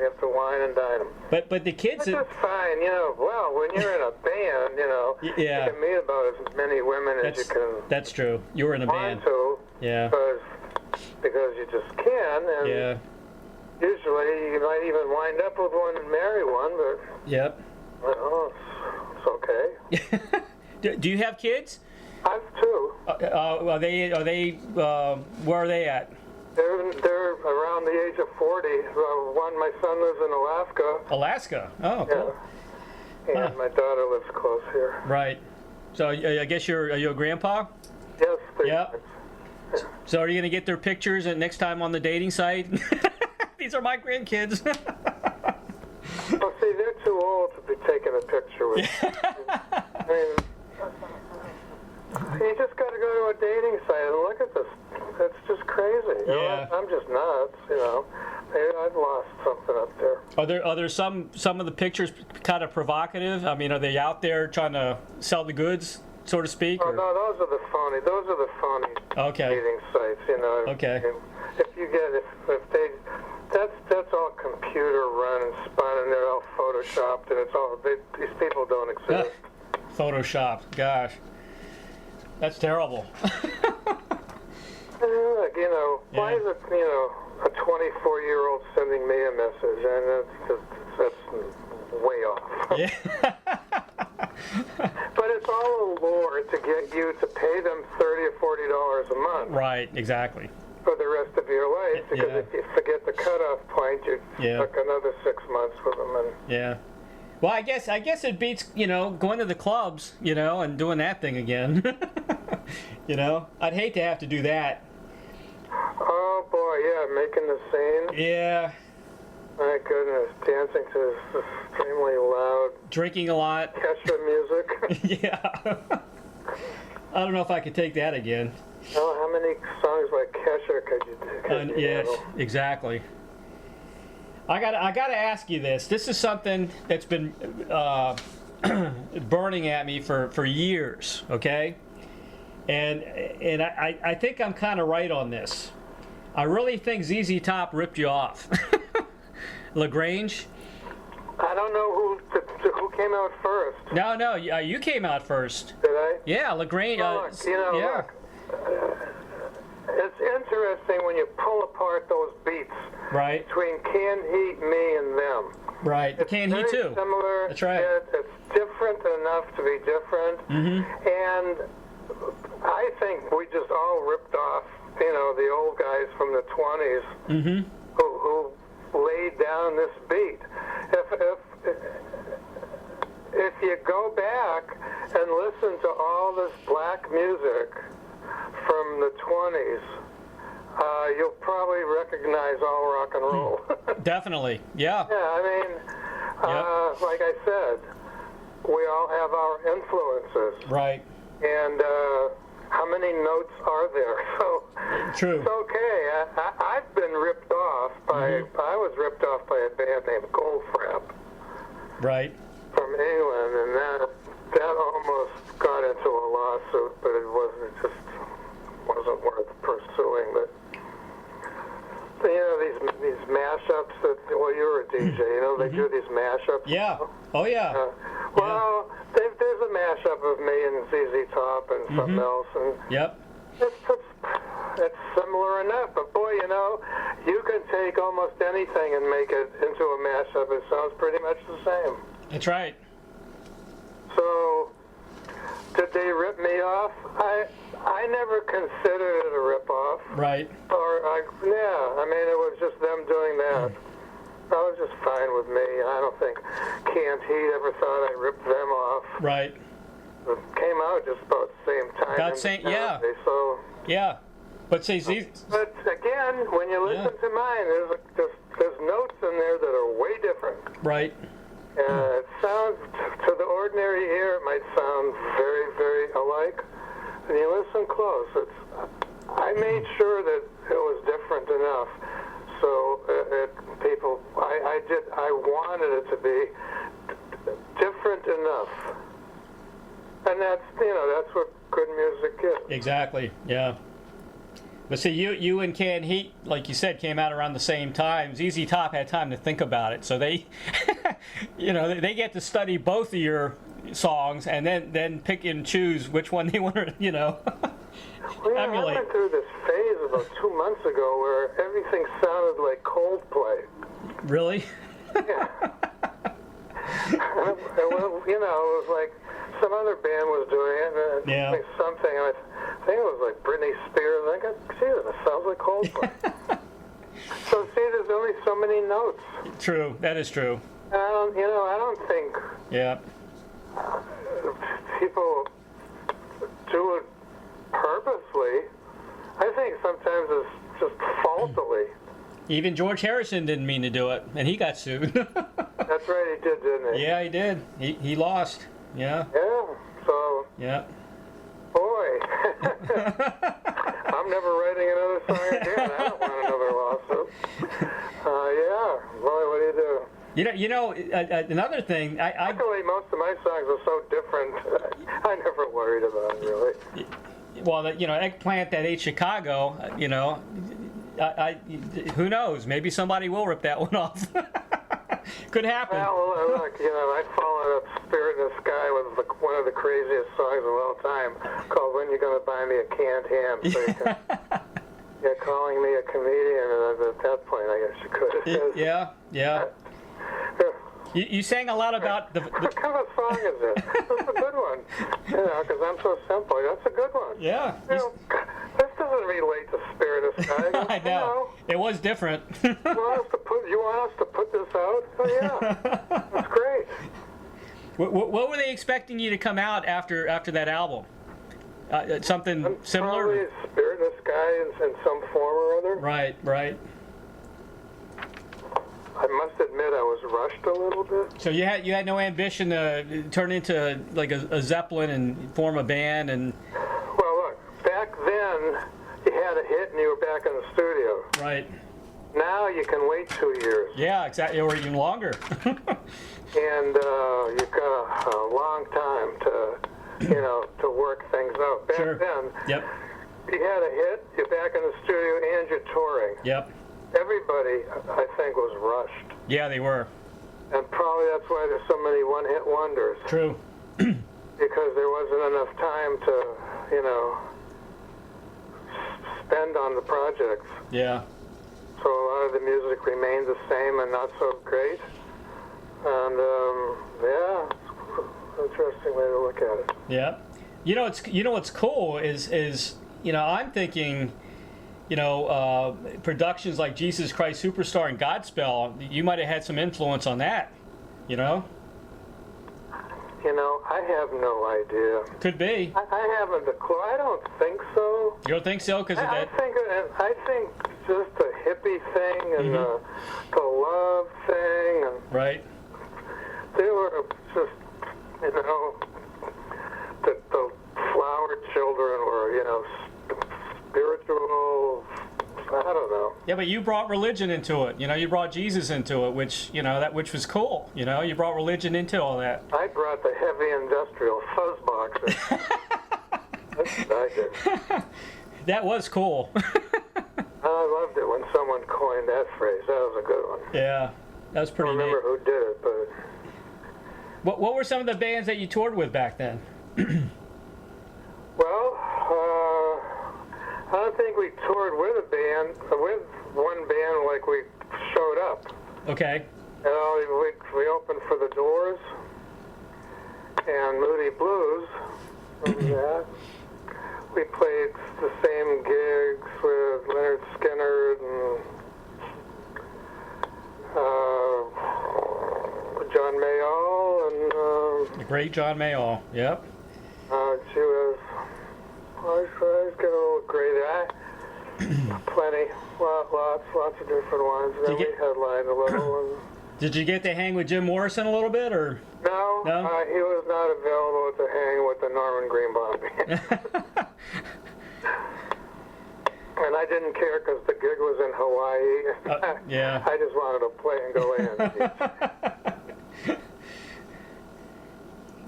have to wine and dine them. But the kids... That's fine, you know. Well, when you're in a band, you know, you can meet about as many women as you can... That's true. You were in a band. To, yeah. Because you just can, and usually you might even wind up with one and marry one, but... Yep. Well, it's okay. Do you have kids? I have two. Are they? Where are they at? They're around the age of 40. One, my son lives in Alaska. Alaska. Oh, cool. Yeah. And my daughter lives close here. Right. So I guess are you a grandpa? Yes. Yep. So are you gonna get their pictures and next time on the dating site? These are my grandkids. Well, see, they're too old to be taking a picture with. I mean, you just got to go to a dating site and look at this. It's just crazy. You know, I'm just nuts. You know, I've lost something up there. Are there some of the pictures kind of provocative? I mean, are they out there trying to sell the goods, so to speak? Oh, no, those are the phony dating sites. You know. Okay. If you get if they that's all computer run and spun photoshopped, and it's all these people don't exist. Photoshopped. Gosh, that's terrible. Like, why is it, a 24-year-old sending me a message, and that's way off. Yeah. But it's all a lure to get you to pay them $30 or $40 a month. Right. Exactly. For the rest of your life, because if you forget the cutoff point, you're stuck another 6 months with them. And yeah. Well, I guess it beats going to the clubs and doing that thing again. I'd hate to have to do that. Oh boy, yeah, making the scene. Yeah. My goodness, dancing to extremely loud, drinking a lot. Kesha music. Yeah. I don't know if I could take that again. Oh, how many songs like Kesha could you do? Yes, exactly. I gotta ask you this. This is something that's been burning at me for years. Okay, and I think I'm kind of right on this. I really think ZZ Top ripped you off. LaGrange. I don't know who came out first. No, you came out first. Did I? Yeah, LaGrange. Look, it's interesting when you pull apart those beats. Right. Between Canned Heat, me, and them. Right. Canned Heat too. Similar. That's right. It's different enough to be different. Mm-hmm. And I think we just all ripped off, the old guys from the 20s mm-hmm. who laid down this beat. If you go back and listen to all this black music from the 20s, you'll probably recognize all rock and roll. Definitely, yeah. Yeah, I mean, like I said, we all have our influences. Right. And how many notes are there? So true. It's okay. I've been ripped off by. Mm-hmm. I was ripped off by a band named Goldfrapp. Right. From England, and that almost got into a lawsuit, but it wasn't worth pursuing. But these mashups that you were a DJ, they do these mashups. Yeah. Oh yeah. Well, there's a mashup of me and ZZ Top and something else, and yep. It's similar enough. But boy, you can take almost anything and make it into a mashup. It sounds pretty much the same. That's right. So, did they rip me off? I never considered it a rip-off. Right. It was just them doing that. That was just fine with me. I don't think Canned Heat ever thought I ripped them off. Right. It came out just about the same time. About same, yeah. So. Yeah. But say But again, when you listen to mine, there's notes in there that are way different. Right. It sounds, to the ordinary ear, it might sound very, very alike. And you listen close. I made sure that it was different enough. So I wanted it to be different enough. And that's what good music is. Exactly. Yeah. But see, you and Canned Heat, like you said, came out around the same time. ZZ Top had time to think about it, so they, they get to study both of your songs and then pick and choose which one they want to, Well, I emulate. went through this phase about 2 months ago where everything sounded like Coldplay. Really? Yeah. It was like some other band was doing it, and something. I think it was like Britney Spears. I think, Jesus, it sounds like Coldplay. So see, there's only so many notes. True. That is true. And I don't think. Yeah. People do it purposely. I think sometimes it's just faultily. Even George Harrison didn't mean to do it, and he got sued. That's right, he did, didn't he? Yeah, he did. He lost. Yeah. Yeah. So. Yeah. Boy. I'm never writing another song again. I don't want another lawsuit. Yeah. Boy, what do you do? Another thing, Luckily, most of my songs are so different. I never worried about it, really. Well, Eggplant that ate Chicago, who knows? Maybe somebody will rip that one off. Could happen. Well, look, I've followed up Spirit in the Sky with one of the craziest songs of all time called When You Gonna Buy Me a Canned Ham. So you're calling me a comedian, and at that point, I guess you could. Yeah. You sang a lot about the... What kind of song is this? That's a good one. Because I'm so simple. That's a good one. Yeah. This doesn't relate to Spirit of the Sky. I know. It was different. You want us to put this out? Oh, yeah. That's great. What were they expecting you to come out after that album? Something similar? Probably Spirit in the Sky in some form or other. Right. I must admit I was rushed a little bit. So you had no ambition to turn into like a Zeppelin and form a band and... Well, look, back then you had a hit and you were back in the studio. Right. Now you can wait 2 years. Yeah, exactly, or even longer. And you've got a long time to work things out. Back then, Yep. you had a hit, you're back in the studio, and you're touring. Yep. Everybody, I think, was rushed. Yeah, they were. And probably that's why there's so many one-hit wonders. True. Because there wasn't enough time to, spend on the projects. Yeah. So a lot of the music remained the same and not so great. And, it's an interesting way to look at it. Yeah. What's cool is I'm thinking, productions like Jesus Christ Superstar and Godspell, you might have had some influence on that, I have no idea. Could be. I haven't a clue. I don't think so. You don't think so? Because of that? I think just the hippie thing and the love thing. And right. They were just, the flower children were, spiritual, I don't know. Yeah, but you brought religion into it. You brought Jesus into it, which was cool. You brought religion into all that. I brought the heavy industrial fuzz boxes. That's what I did. That was cool. I loved it when someone coined that phrase. That was a good one. Yeah, that was pretty I don't remember who did it, but... What were some of the bands that you toured with back then? Well, I don't think we toured with one band like we showed up. Okay. We opened for the Doors and Moody Blues. That. We played the same gigs with Leonard Skinner and John Mayall and the great John Mayall. Yep. She was. I was getting a little great. Plenty, lots of different ones. And then we headlined a little. And did you get to hang with Jim Morrison a little bit, or? No? He was not available to hang with the Norman Greenbaum band. And I didn't care because the gig was in Hawaii. Yeah. I just wanted to play and go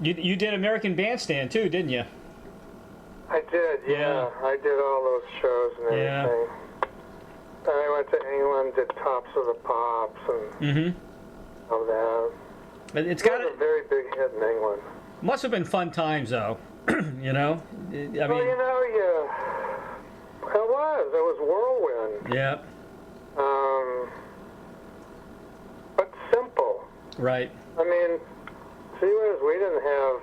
in. You did American Bandstand too, didn't you? I did, yeah. I did all those shows and everything. And I went to England, did Tops of the Pops and all that. But It was a very big hit in England. Must have been fun times, though. It was whirlwind. Yeah. But simple. Right. I mean, we didn't have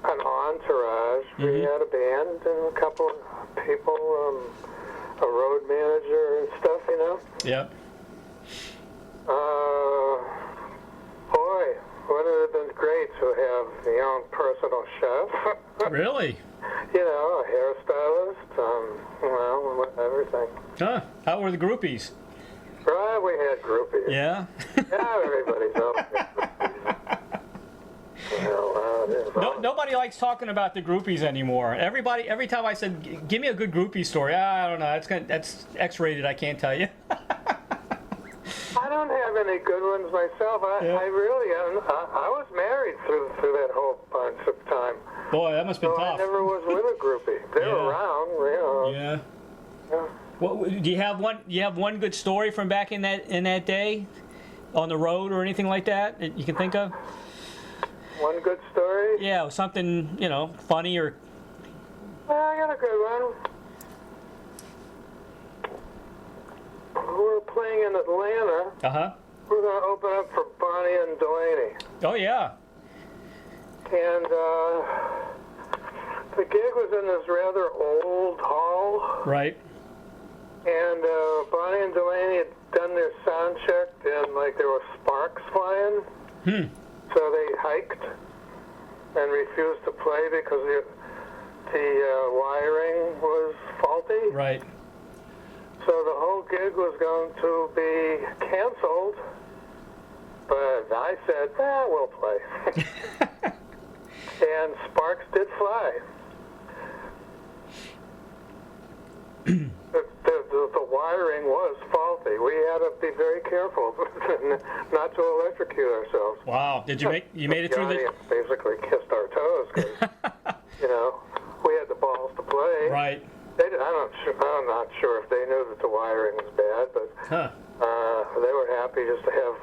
an entourage. We had a band and a couple of people, a road manager and stuff, Yep. Boy, would it have been great to have your own personal chef. Really? A hairstylist, everything. Huh. How were the groupies? Right, we had groupies. Yeah. Yeah, everybody's Nobody likes talking about the groupies anymore. Every time I said, give me a good groupie story, I don't know, that's X-rated, I can't tell you. I don't have any good ones myself. I really, I was married through that whole bunch of time. Boy, that must have been tough. I never was with a groupie. They were around, Yeah. Well, do you have one good story from back in that day? on the road or anything like that you can think of? One good story? Yeah, something, funny or... Well, I got a good one. We were playing in Atlanta. Uh-huh. We were going to open up for Bonnie and Delaney. Oh, yeah. And the gig was in this rather old hall. Right. And Bonnie and Delaney had done their sound check, and there were sparks flying. So they hiked and refused to play because the wiring was faulty. Right. So the whole gig was going to be canceled. But I said, we'll play. And sparks did fly. The wiring was faulty. We had to be very careful not to electrocute ourselves. Wow. Did you made it through the the... audience basically kissed our toes because, we had the balls to play. Right. I'm not sure if they knew that the wiring was bad, but they were happy just to have,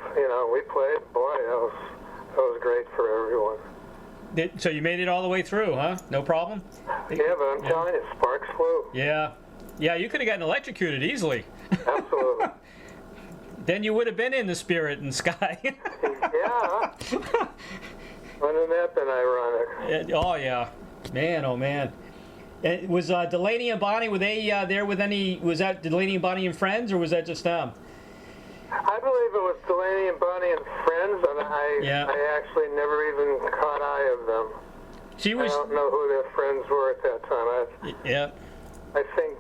we played. Boy, that was great for everyone. So you made it all the way through, huh? No problem? Yeah, but I'm telling you, sparks flew. Yeah. Yeah, you could have gotten electrocuted easily. Absolutely. Then you would have been in the Sprit in the Sky. Yeah. Wouldn't that been ironic? Oh, yeah. Man, oh, man. Was Delaney and Bonnie, were they there with any, was that Delaney and Bonnie and friends, or was that just them? I believe it was Delaney and Bonnie and friends, and I actually never even caught eye of them. I don't know who their friends were at that time. Yeah. I think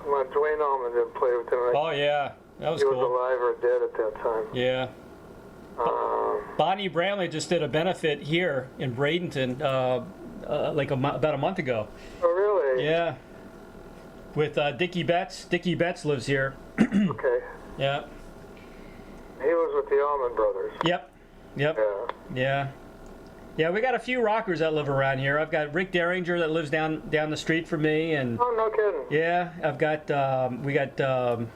Dwayne Allman didn't play with them. Oh, yeah. That was cool. He was alive or dead at that time. Yeah. Bonnie Bramley just did a benefit here in Bradenton about a month ago. Oh, really? Yeah. With Dickie Betts. Dickie Betts lives here. Okay. Yeah. He was with the Allman Brothers. Yep. Yeah. Yeah, we got a few rockers that live around here. I've got Rick Derringer that lives down the street from me, and oh, no kidding. Yeah, I've got we got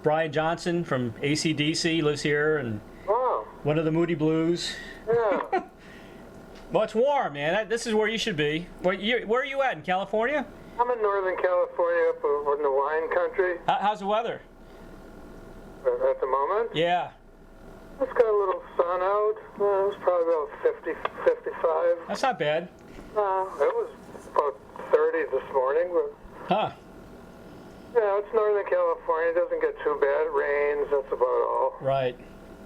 Brian Johnson from AC/DC lives here, and wow, one of the Moody Blues. Yeah. Well, it's warm, man. This is where you should be. Where are you at in California? I'm in Northern California, up in the wine country. How's the weather? At the moment? Yeah. It's got a little sun out. It was probably about 50, 55. That's not bad. It was about 30 this morning. But, huh. Yeah, it's Northern California. It doesn't get too bad. It rains. That's about all. Right.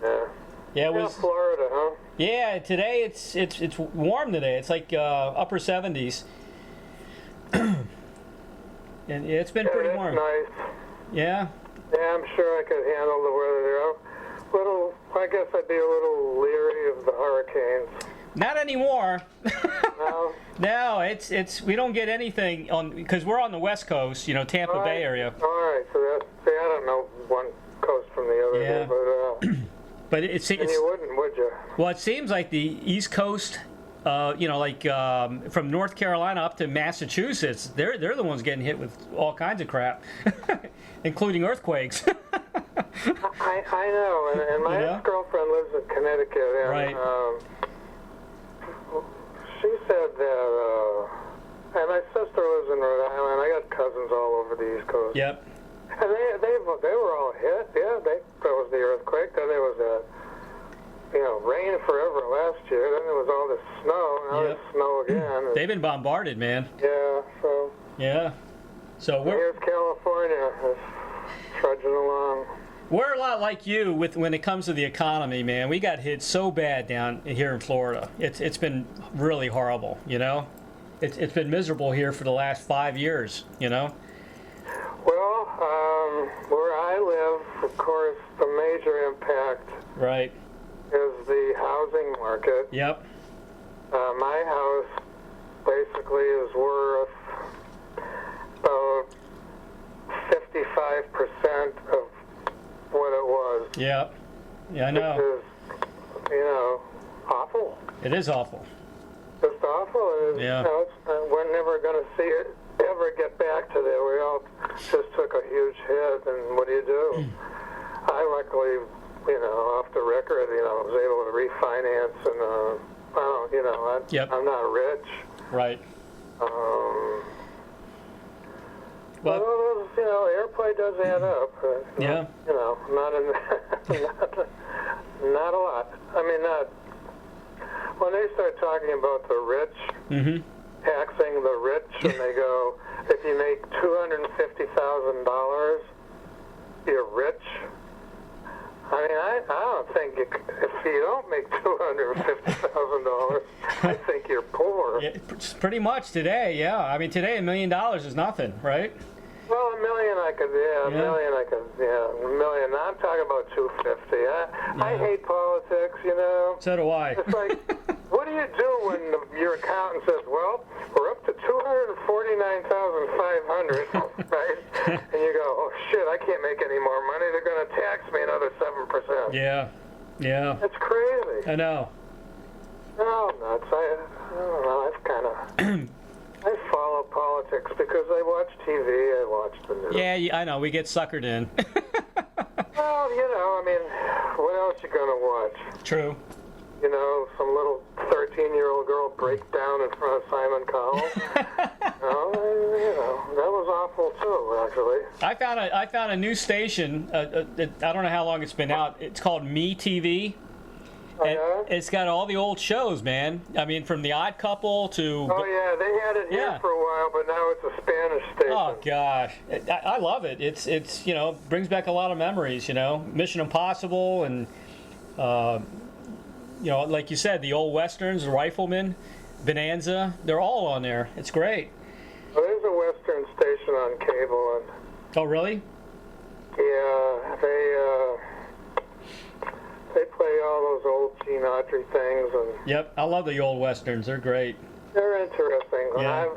Yeah. Yeah, it was. Florida, huh? Yeah, today it's warm today. It's like upper 70s. And it's been pretty warm. Nice. Yeah. Yeah, I'm sure I could handle the weather there. I guess I'd be a little leery of the hurricanes. Not anymore. No. No, it's we don't get anything because we're on the West Coast, Tampa Bay area. All right, so I don't know one coast from the other. Yeah. But it's you wouldn't, would you? Well, it seems like the East Coast, from North Carolina up to Massachusetts, they're the ones getting hit with all kinds of crap, including earthquakes. I know, and my ex-girlfriend lives in Connecticut, and right. She said that, and my sister lives in Rhode Island. I got cousins all over the East Coast. Yep. And they were all hit. Yeah, there was the earthquake. Then there was rain forever last year. Then there was all this snow. Now there's snow again. They've been bombarded, man. Yeah. So. Yeah. So here's California, trudging along. We're a lot like you when it comes to the economy, man. We got hit so bad down here in Florida. It's been really horrible, It's been miserable here for the last 5 years, Well, where I live, of course, the major impact right is the housing market. Yep. My house basically is worth about 55% of what it was. Yep. Yeah, I know. Which is, awful. It is awful. Just awful. Yeah. We're never going to see it ever get back to there. We all just took a huge hit, and what do? I luckily off the record, I was able to refinance, and Yep. I'm not rich. Right. Well, airplay does add up. Yeah. Not in, not a lot. I mean, not when they start talking about the rich, taxing the rich, and they go, if you make $250,000, you're rich. I mean, I don't think if you don't make $250,000, I think you're poor. Yeah, pretty much today, yeah. I mean, today $1 million is nothing, right? Well, $1 million $1 million $1 million. I'm talking about 250. I hate politics, So do I. It's like, what do you do when your accountant says, well, we're up to 249,500, right? And you go, oh shit, I can't make any more money. They're going to tax me another 7%. Yeah. Yeah. That's crazy. I know. No, nuts. I don't know. I've kind of. I follow politics because I watch TV. I watch the news. Yeah, I know. We get suckered in. Well, I mean, what else you gonna watch? True. Some little 13-year-old girl break down in front of Simon Cowell. That was awful too, actually. I found a new station. I don't know how long it's been out. It's called Me TV. And it's got all the old shows, man. I mean, from The Odd Couple to... Oh, yeah, they had it here for a while, but now it's a Spanish station. Oh, gosh. I love it. It's brings back a lot of memories, Mission Impossible and, like you said, the old Westerns, the Rifleman, Bonanza. They're all on there. It's great. Well, there's a Western station on cable. And, oh, really? Yeah, they play all those old Gene Autry things, and yep, I love the old Westerns. They're great. They're interesting. Yeah.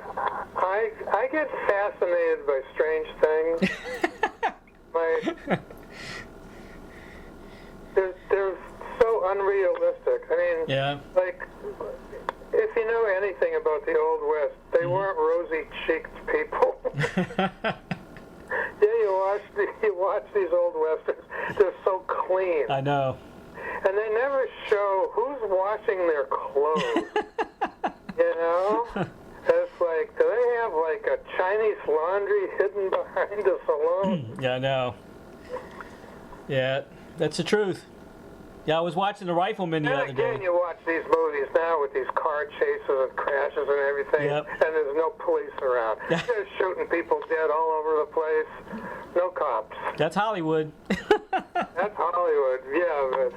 I get fascinated by strange things. They're so unrealistic. I mean, yeah. Like, if you know anything about the Old West, they weren't rosy-cheeked people. Yeah, you watch these old Westerns. They're so clean. I know. And they never show who's washing their clothes. It's like, do they have like a Chinese laundry hidden behind a salon? Yeah, I know. Yeah, that's the truth. Yeah, I was watching The Rifleman the other day. And again, you watch these movies now with these car chases and crashes and everything, Yep. and there's no police around. They're shooting people dead all over the place. No cops. That's Hollywood. That's Hollywood, yeah, but,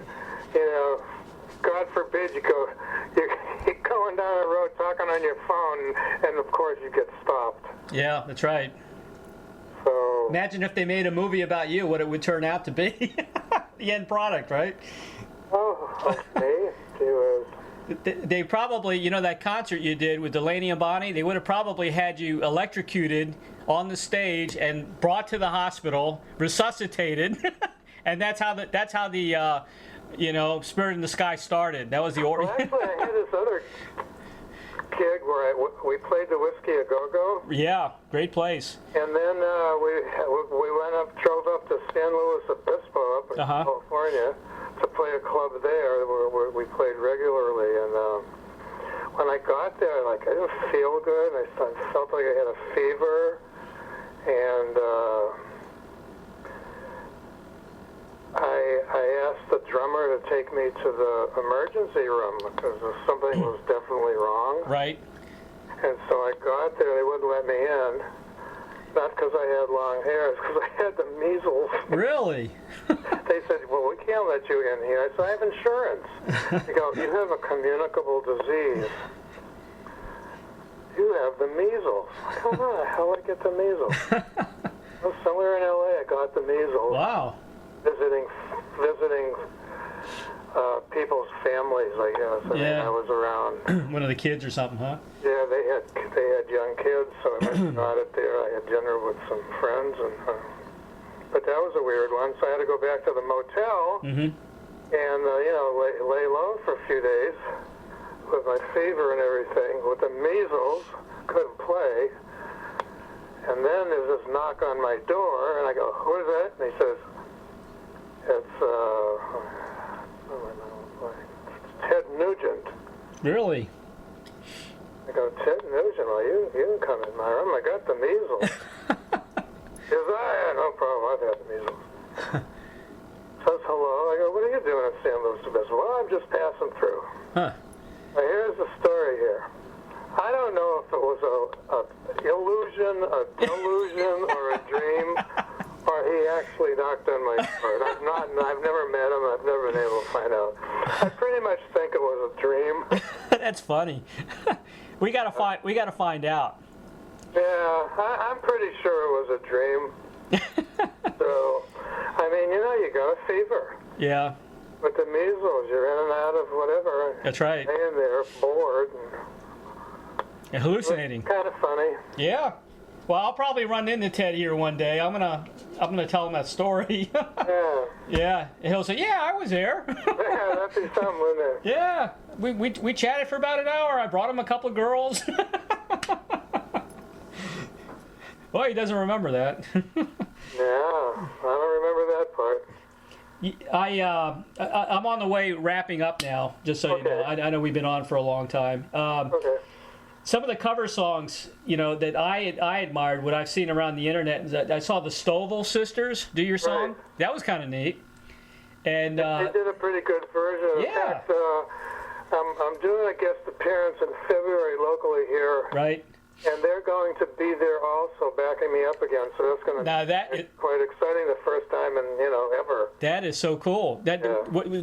God forbid you're going down the road talking on your phone, and of course you get stopped. Yeah, that's right. So imagine if they made a movie about you, what it would turn out to be. The end product, right? Oh, okay. They probably, that concert you did with Delaney and Bonnie, they would have probably had you electrocuted on the stage and brought to the hospital, resuscitated, and that's how the Sprit In The Sky started. That was the order. Well, actually, I had this other gig where we played the Whiskey A Go-Go. Yeah, great place. And then drove up to San Luis Obispo up in California to play a club there where we played regularly. And when I got there, I didn't feel good. I felt like I had a fever. And I asked the drummer to take me to the emergency room because something was definitely wrong. Right. And so I got there, they wouldn't let me in. Not because I had long hair, it's because I had the measles. Really? They said, well, we can't let you in here. I said, I have insurance. They go, you have a communicable disease. You have the measles. How the hell did I get the measles? Well, somewhere in L.A. I got the measles. Wow. Visiting people's families, I guess. I mean, I was around. One of the kids or something, huh? Yeah, they had young kids, so I went and got it there. I had dinner with some friends, but that was a weird one. So I had to go back to the motel and lay low for a few days with my fever and everything, with the measles. Couldn't play. And then there's this knock on my door, and I go, "Who is that?" And he says, "It's Really? I go, Ted Nugent, well, you can come in my room. I got the measles. He goes, yeah, no problem. I've had the measles. Says hello. I go, what are you doing in San Luis Obispo? Well, I'm just passing through. Huh. Now, here's the story here. I don't know if it was a illusion, a delusion, or a dream, or he actually knocked on my door. I've never met him. I've never been able to find out. I pretty much think it was a dream. That's funny. We gotta find out. Yeah, I'm pretty sure it was a dream. So, I mean, you got a fever. Yeah. With the measles, you're in and out of whatever. That's right. Laying there, bored. And hallucinating. Kind of funny. Yeah. Well, I'll probably run into Ted here one day. I'm gonna tell him that story. Yeah. Yeah. And he'll say, "Yeah, I was there." Yeah, that'd be something, wouldn't it? Yeah. We chatted for about an hour. I brought him a couple of girls. Well, he doesn't remember that. Yeah, I don't remember that part. I'm on the way wrapping up now, just so you know. I know we've been on for a long time. Okay. Some of the cover songs, that I admired, what I've seen around the internet, is that I saw the Stovall sisters do your song. Right. That was kind of neat. And They did a pretty good version. In Yeah. fact, I'm doing a guest appearance in February locally here. right. And they're going to be there also, backing me up again. So that's going Now to be quite exciting. The first time in ever. that is so cool. That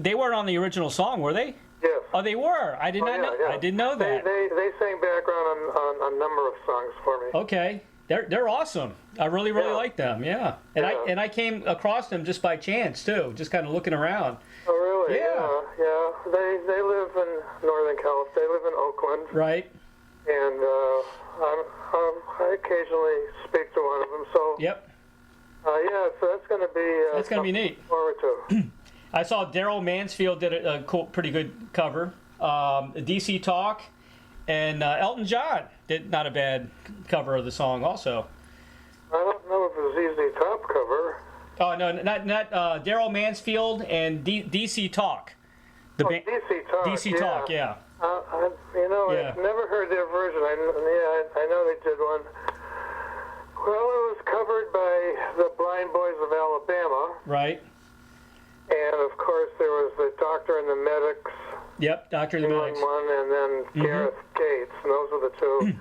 they weren't on the original song, were they? Yes. Oh, they were. I did not know. Yeah. I didn't know that. They sang background on a number of songs for me. Okay. They're awesome. I really Yeah. like them. Yeah. And Yeah. I came across them just by chance too, just kind of looking around. Oh, really? Yeah. Yeah. They live in Northern California. They live in Oakland. Right. And I occasionally speak to one of them. So Yep. yeah, so that's going to be That's gonna be neat. something to look forward to. I saw Daryl Mansfield did a cool, pretty good cover. DC Talk, and Elton John did not a bad cover of the song also. I don't know if it was Easy Top cover. Oh no, not Daryl Mansfield and DC Talk. DC Talk. DC Talk, yeah. Yeah. I've never heard their version. I know they did one. Well, it was covered by the Blind Boys of Alabama, Right. and of course there was the Doctor and the Medics, Yep. Dr. the Medics. one, and then Gareth Gates, and those are the two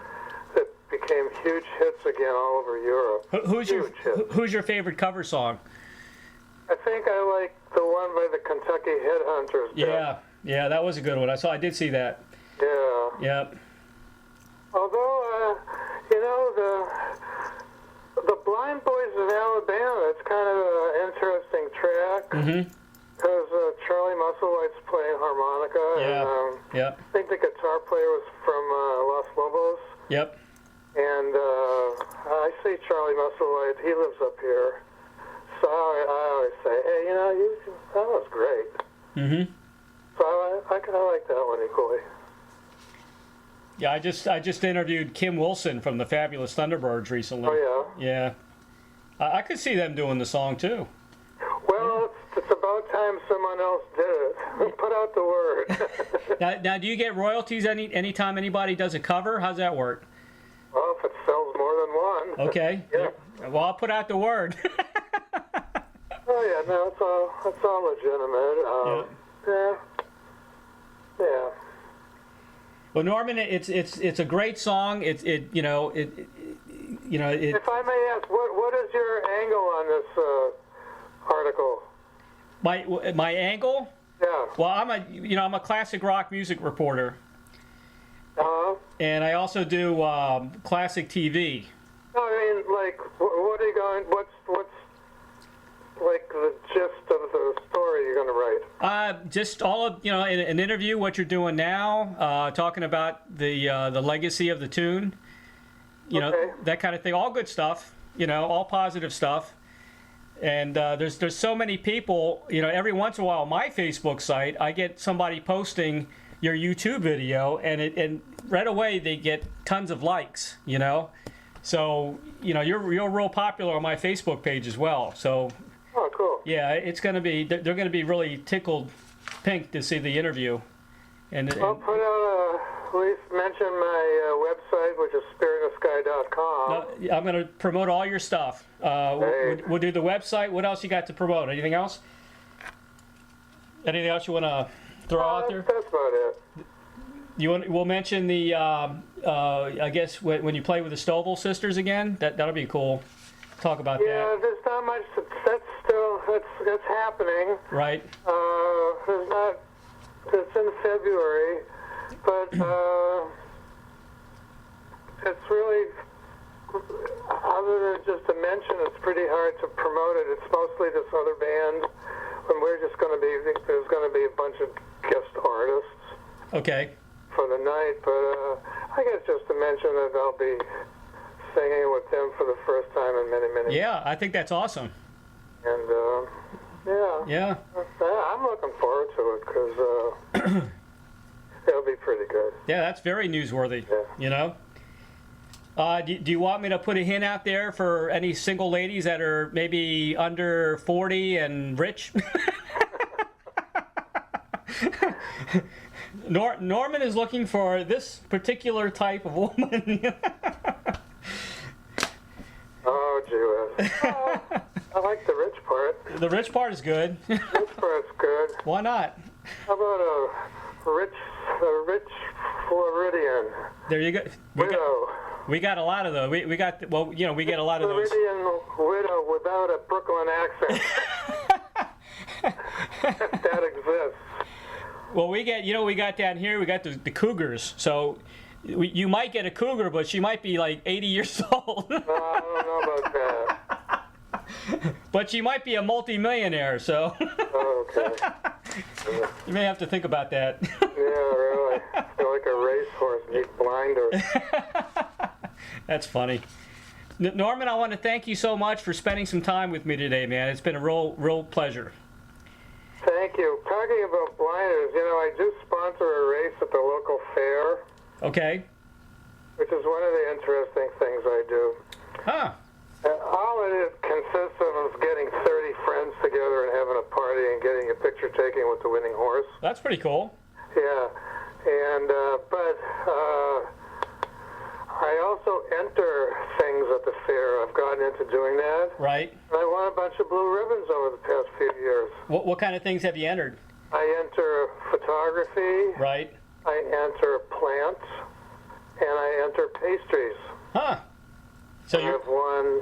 that became huge hits again all over Europe. Who's your favorite cover song? I think I like the one by the Kentucky Headhunters. Yeah, that was a good one. I did see that. Yeah. Yep. Although, the Blind Boys of Alabama, it's kind of an interesting track. Mm-hmm. Because Charlie Musselwhite's playing harmonica. Yeah. And, Yep. I think the guitar player was from Los Lobos. Yep. And I see Charlie Musselwhite. He lives up here. So I always say, hey, that was great. Mm-hmm. So I kind of like that one equally. Yeah, I just interviewed Kim Wilson from the Fabulous Thunderbirds recently. Oh, yeah. Yeah. I could see them doing the song too. Well, it's about time someone else did it. Put out the word. Now, do you get royalties anytime anybody does a cover? How's that work? Well, if it sells more than one. Okay. Yeah. Well, I'll put out the word. Oh yeah, no, it's all legitimate. Yeah. Well, Norman, it's a great song. If I may ask, what is your angle on this article? My angle? Yeah. Well, I'm a classic rock music reporter, and I also do classic TV. No, I mean, like, what are you going? What's like the gist of the story you're going to write? Just all of an interview, what you're doing now, talking about the legacy of the tune, Okay. that kind of thing. All good stuff, all positive stuff. And there's so many people, every once in a while on my Facebook site, I get somebody posting your YouTube video, and right away they get tons of likes, So you're real popular on my Facebook page as well. So. Oh, cool. Yeah, it's going to be. They're going to be really tickled pink to see the interview. And I'll put out Please mention my website, which is spiritinthesky.com. I'm going to promote all your stuff. We'll do the website. What else you got to promote? Anything else? Anything else you want to throw out there? That's about it. We'll mention the. I guess when you play with the Stovall sisters again, that'll be cool. Talk about that. Yeah, there's not much. That's happening. Right. There's not. It's in February, but it's really, other than just a mention, it's pretty hard to promote it. It's mostly this other band, and we're just going to be. There's going to be a bunch of guest artists. Okay. For the night, but I guess just to mention that I'll be singing with them for the first time in many, many. Yeah, I think that's awesome. And yeah, I'm looking forward to it because it'll be pretty good. Yeah, that's very newsworthy. Yeah. You know. Do you want me to put a hint out there for any single ladies that are maybe under 40 and rich? Norman is looking for this particular type of woman. Oh, gee whiz. I like the rich part. The rich part is good. Rich part's good. Why not? How about a rich Floridian? There you go. Widow. We got a lot of those. We got we get a lot of those. Floridian widow without a Brooklyn accent. That exists. Well, we got down here, we got the cougars. So you might get a cougar, but she might be like 80 years old. I don't know about that. But she might be a multi-millionaire, so Okay. you may have to think about that. Yeah, really. I feel like a racehorse needs blinders. That's funny. Norman, I want to thank you so much for spending some time with me today, man. It's been a real pleasure. Thank you. Talking about blinders, I do sponsor a race at the local fair, Okay. which is one of the interesting things I do. Huh. All it consists of is getting 30 friends together and having a party and getting a picture taken with the winning horse. That's pretty cool. Yeah, and but I also enter things at the fair. I've gotten into doing that. Right. And I won a bunch of blue ribbons over the past few years. What kind of things have you entered? I enter photography. Right. I enter plants, and I enter pastries. Huh. So I've won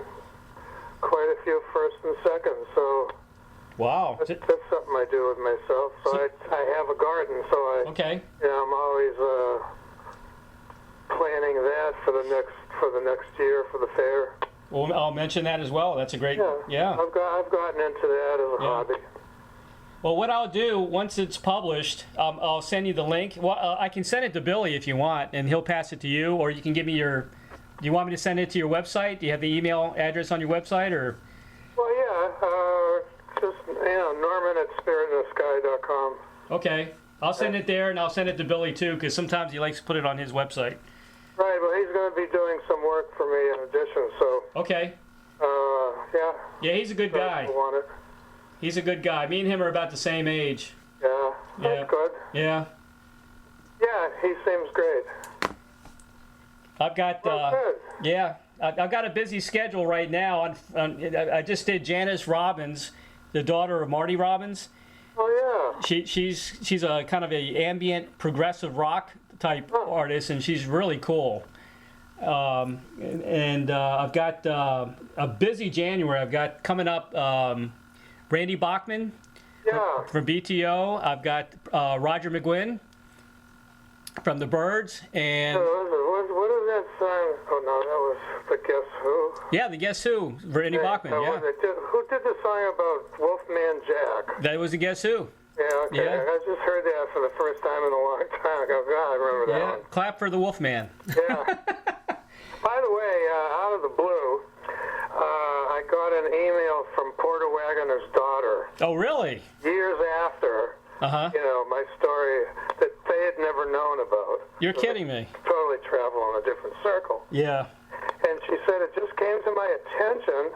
quite a few first and seconds, so wow. that's something I do with myself. So I have a garden, so Okay. I'm always planning that for the next year for the fair. Well, I'll mention that as well. That's a great. Yeah. I've gotten into that as a hobby. Well, what I'll do once it's published, I'll send you the link. Well, I can send it to Billy if you want, and he'll pass it to you, or you can give me your. Do you want me to send it to your website? Do you have the email address on your website, or? Well, yeah, just Norman at spiritinthesky.com. Okay, I'll send it there, and I'll send it to Billy too, because sometimes he likes to put it on his website. Right. Well, he's going to be doing some work for me in addition. So. Okay. Yeah. Yeah, he's a good guy. Want it. He's a good guy. Me and him are about the same age. Yeah. That's good. Yeah. Yeah, he seems great. I've got. Good. Yeah, I've got a busy schedule right now. I just did Janice Robbins, the daughter of Marty Robbins. Oh yeah. She's a kind of a ambient progressive rock type artist, and she's really cool. I've got a busy January. I've got coming up Randy Bachman from BTO. I've got Roger McGuinn from the Byrds, and what is that song? Oh no, that was the Guess Who. Yeah, the Guess Who, Randy Bachman. Yeah. Who did the song about Wolfman Jack? That was the Guess Who. Yeah, okay. Yeah. I just heard that for the first time in a long time. I go, God, I remember that one. Clap for the Wolfman. Yeah. By the way, out of the blue, I got an email from Porter Wagoner's daughter. Oh, really? Years after, my story that they had never known about. You're kidding me. Totally travel in a different circle. Yeah. And she said, it just came to my attention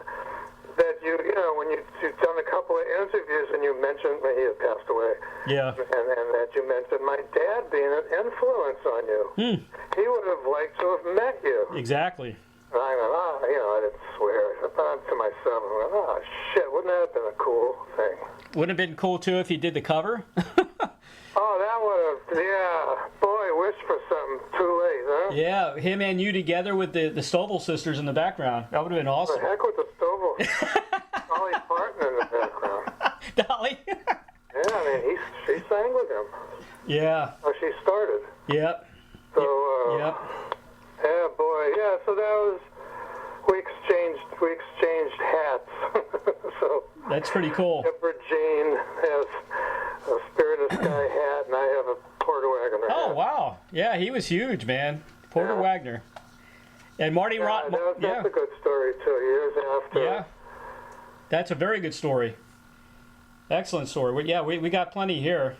that you know, when you've done a couple of interviews and you mentioned that he had passed away. Yeah. And that you mentioned my dad being an influence on you. He would have liked to have met you. Exactly. And I went, you know, I didn't swear. I thought to myself, I went, oh, shit, wouldn't that have been a cool thing? Wouldn't have been cool, too, if you did the cover? Oh, that would have, yeah. Boy, wish for something too late, huh? Yeah, him and you together with the Stovall sisters in the background. That would have been awesome. The heck with the Stovall. Dolly Parton in the background. Dolly? Yeah, I mean, she sang with him. Yeah. Oh, she started. Yep. So, Yep. Yeah, boy. Yeah, so that was, we exchanged hats. So That's pretty cool. Emperor Jane has a Spirit in the Sky hat, and I have a Porter Wagoner hat. Oh, wow. Yeah, he was huge, man. Porter Wagner. And Marty Rock. That's a good story, too, years after. Yeah. That's a very good story. Excellent story. We got plenty here.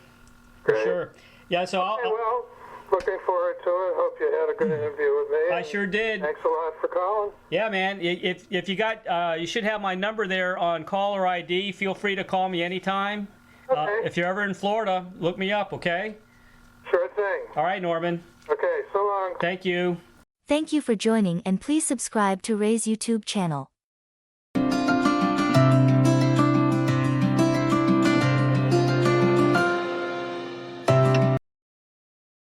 For Great. sure. Yeah, so Okay, well, looking forward to it. Hope you had a good interview with me. I sure did. Thanks a lot for calling. Yeah, man. If you got, you should have my number there on caller ID. Feel free to call me anytime. Okay. If you're ever in Florida, look me up, okay? Sure thing. All right, Norman. Okay, so long. Thank you. Thank you for joining, and please subscribe to Ray's YouTube channel.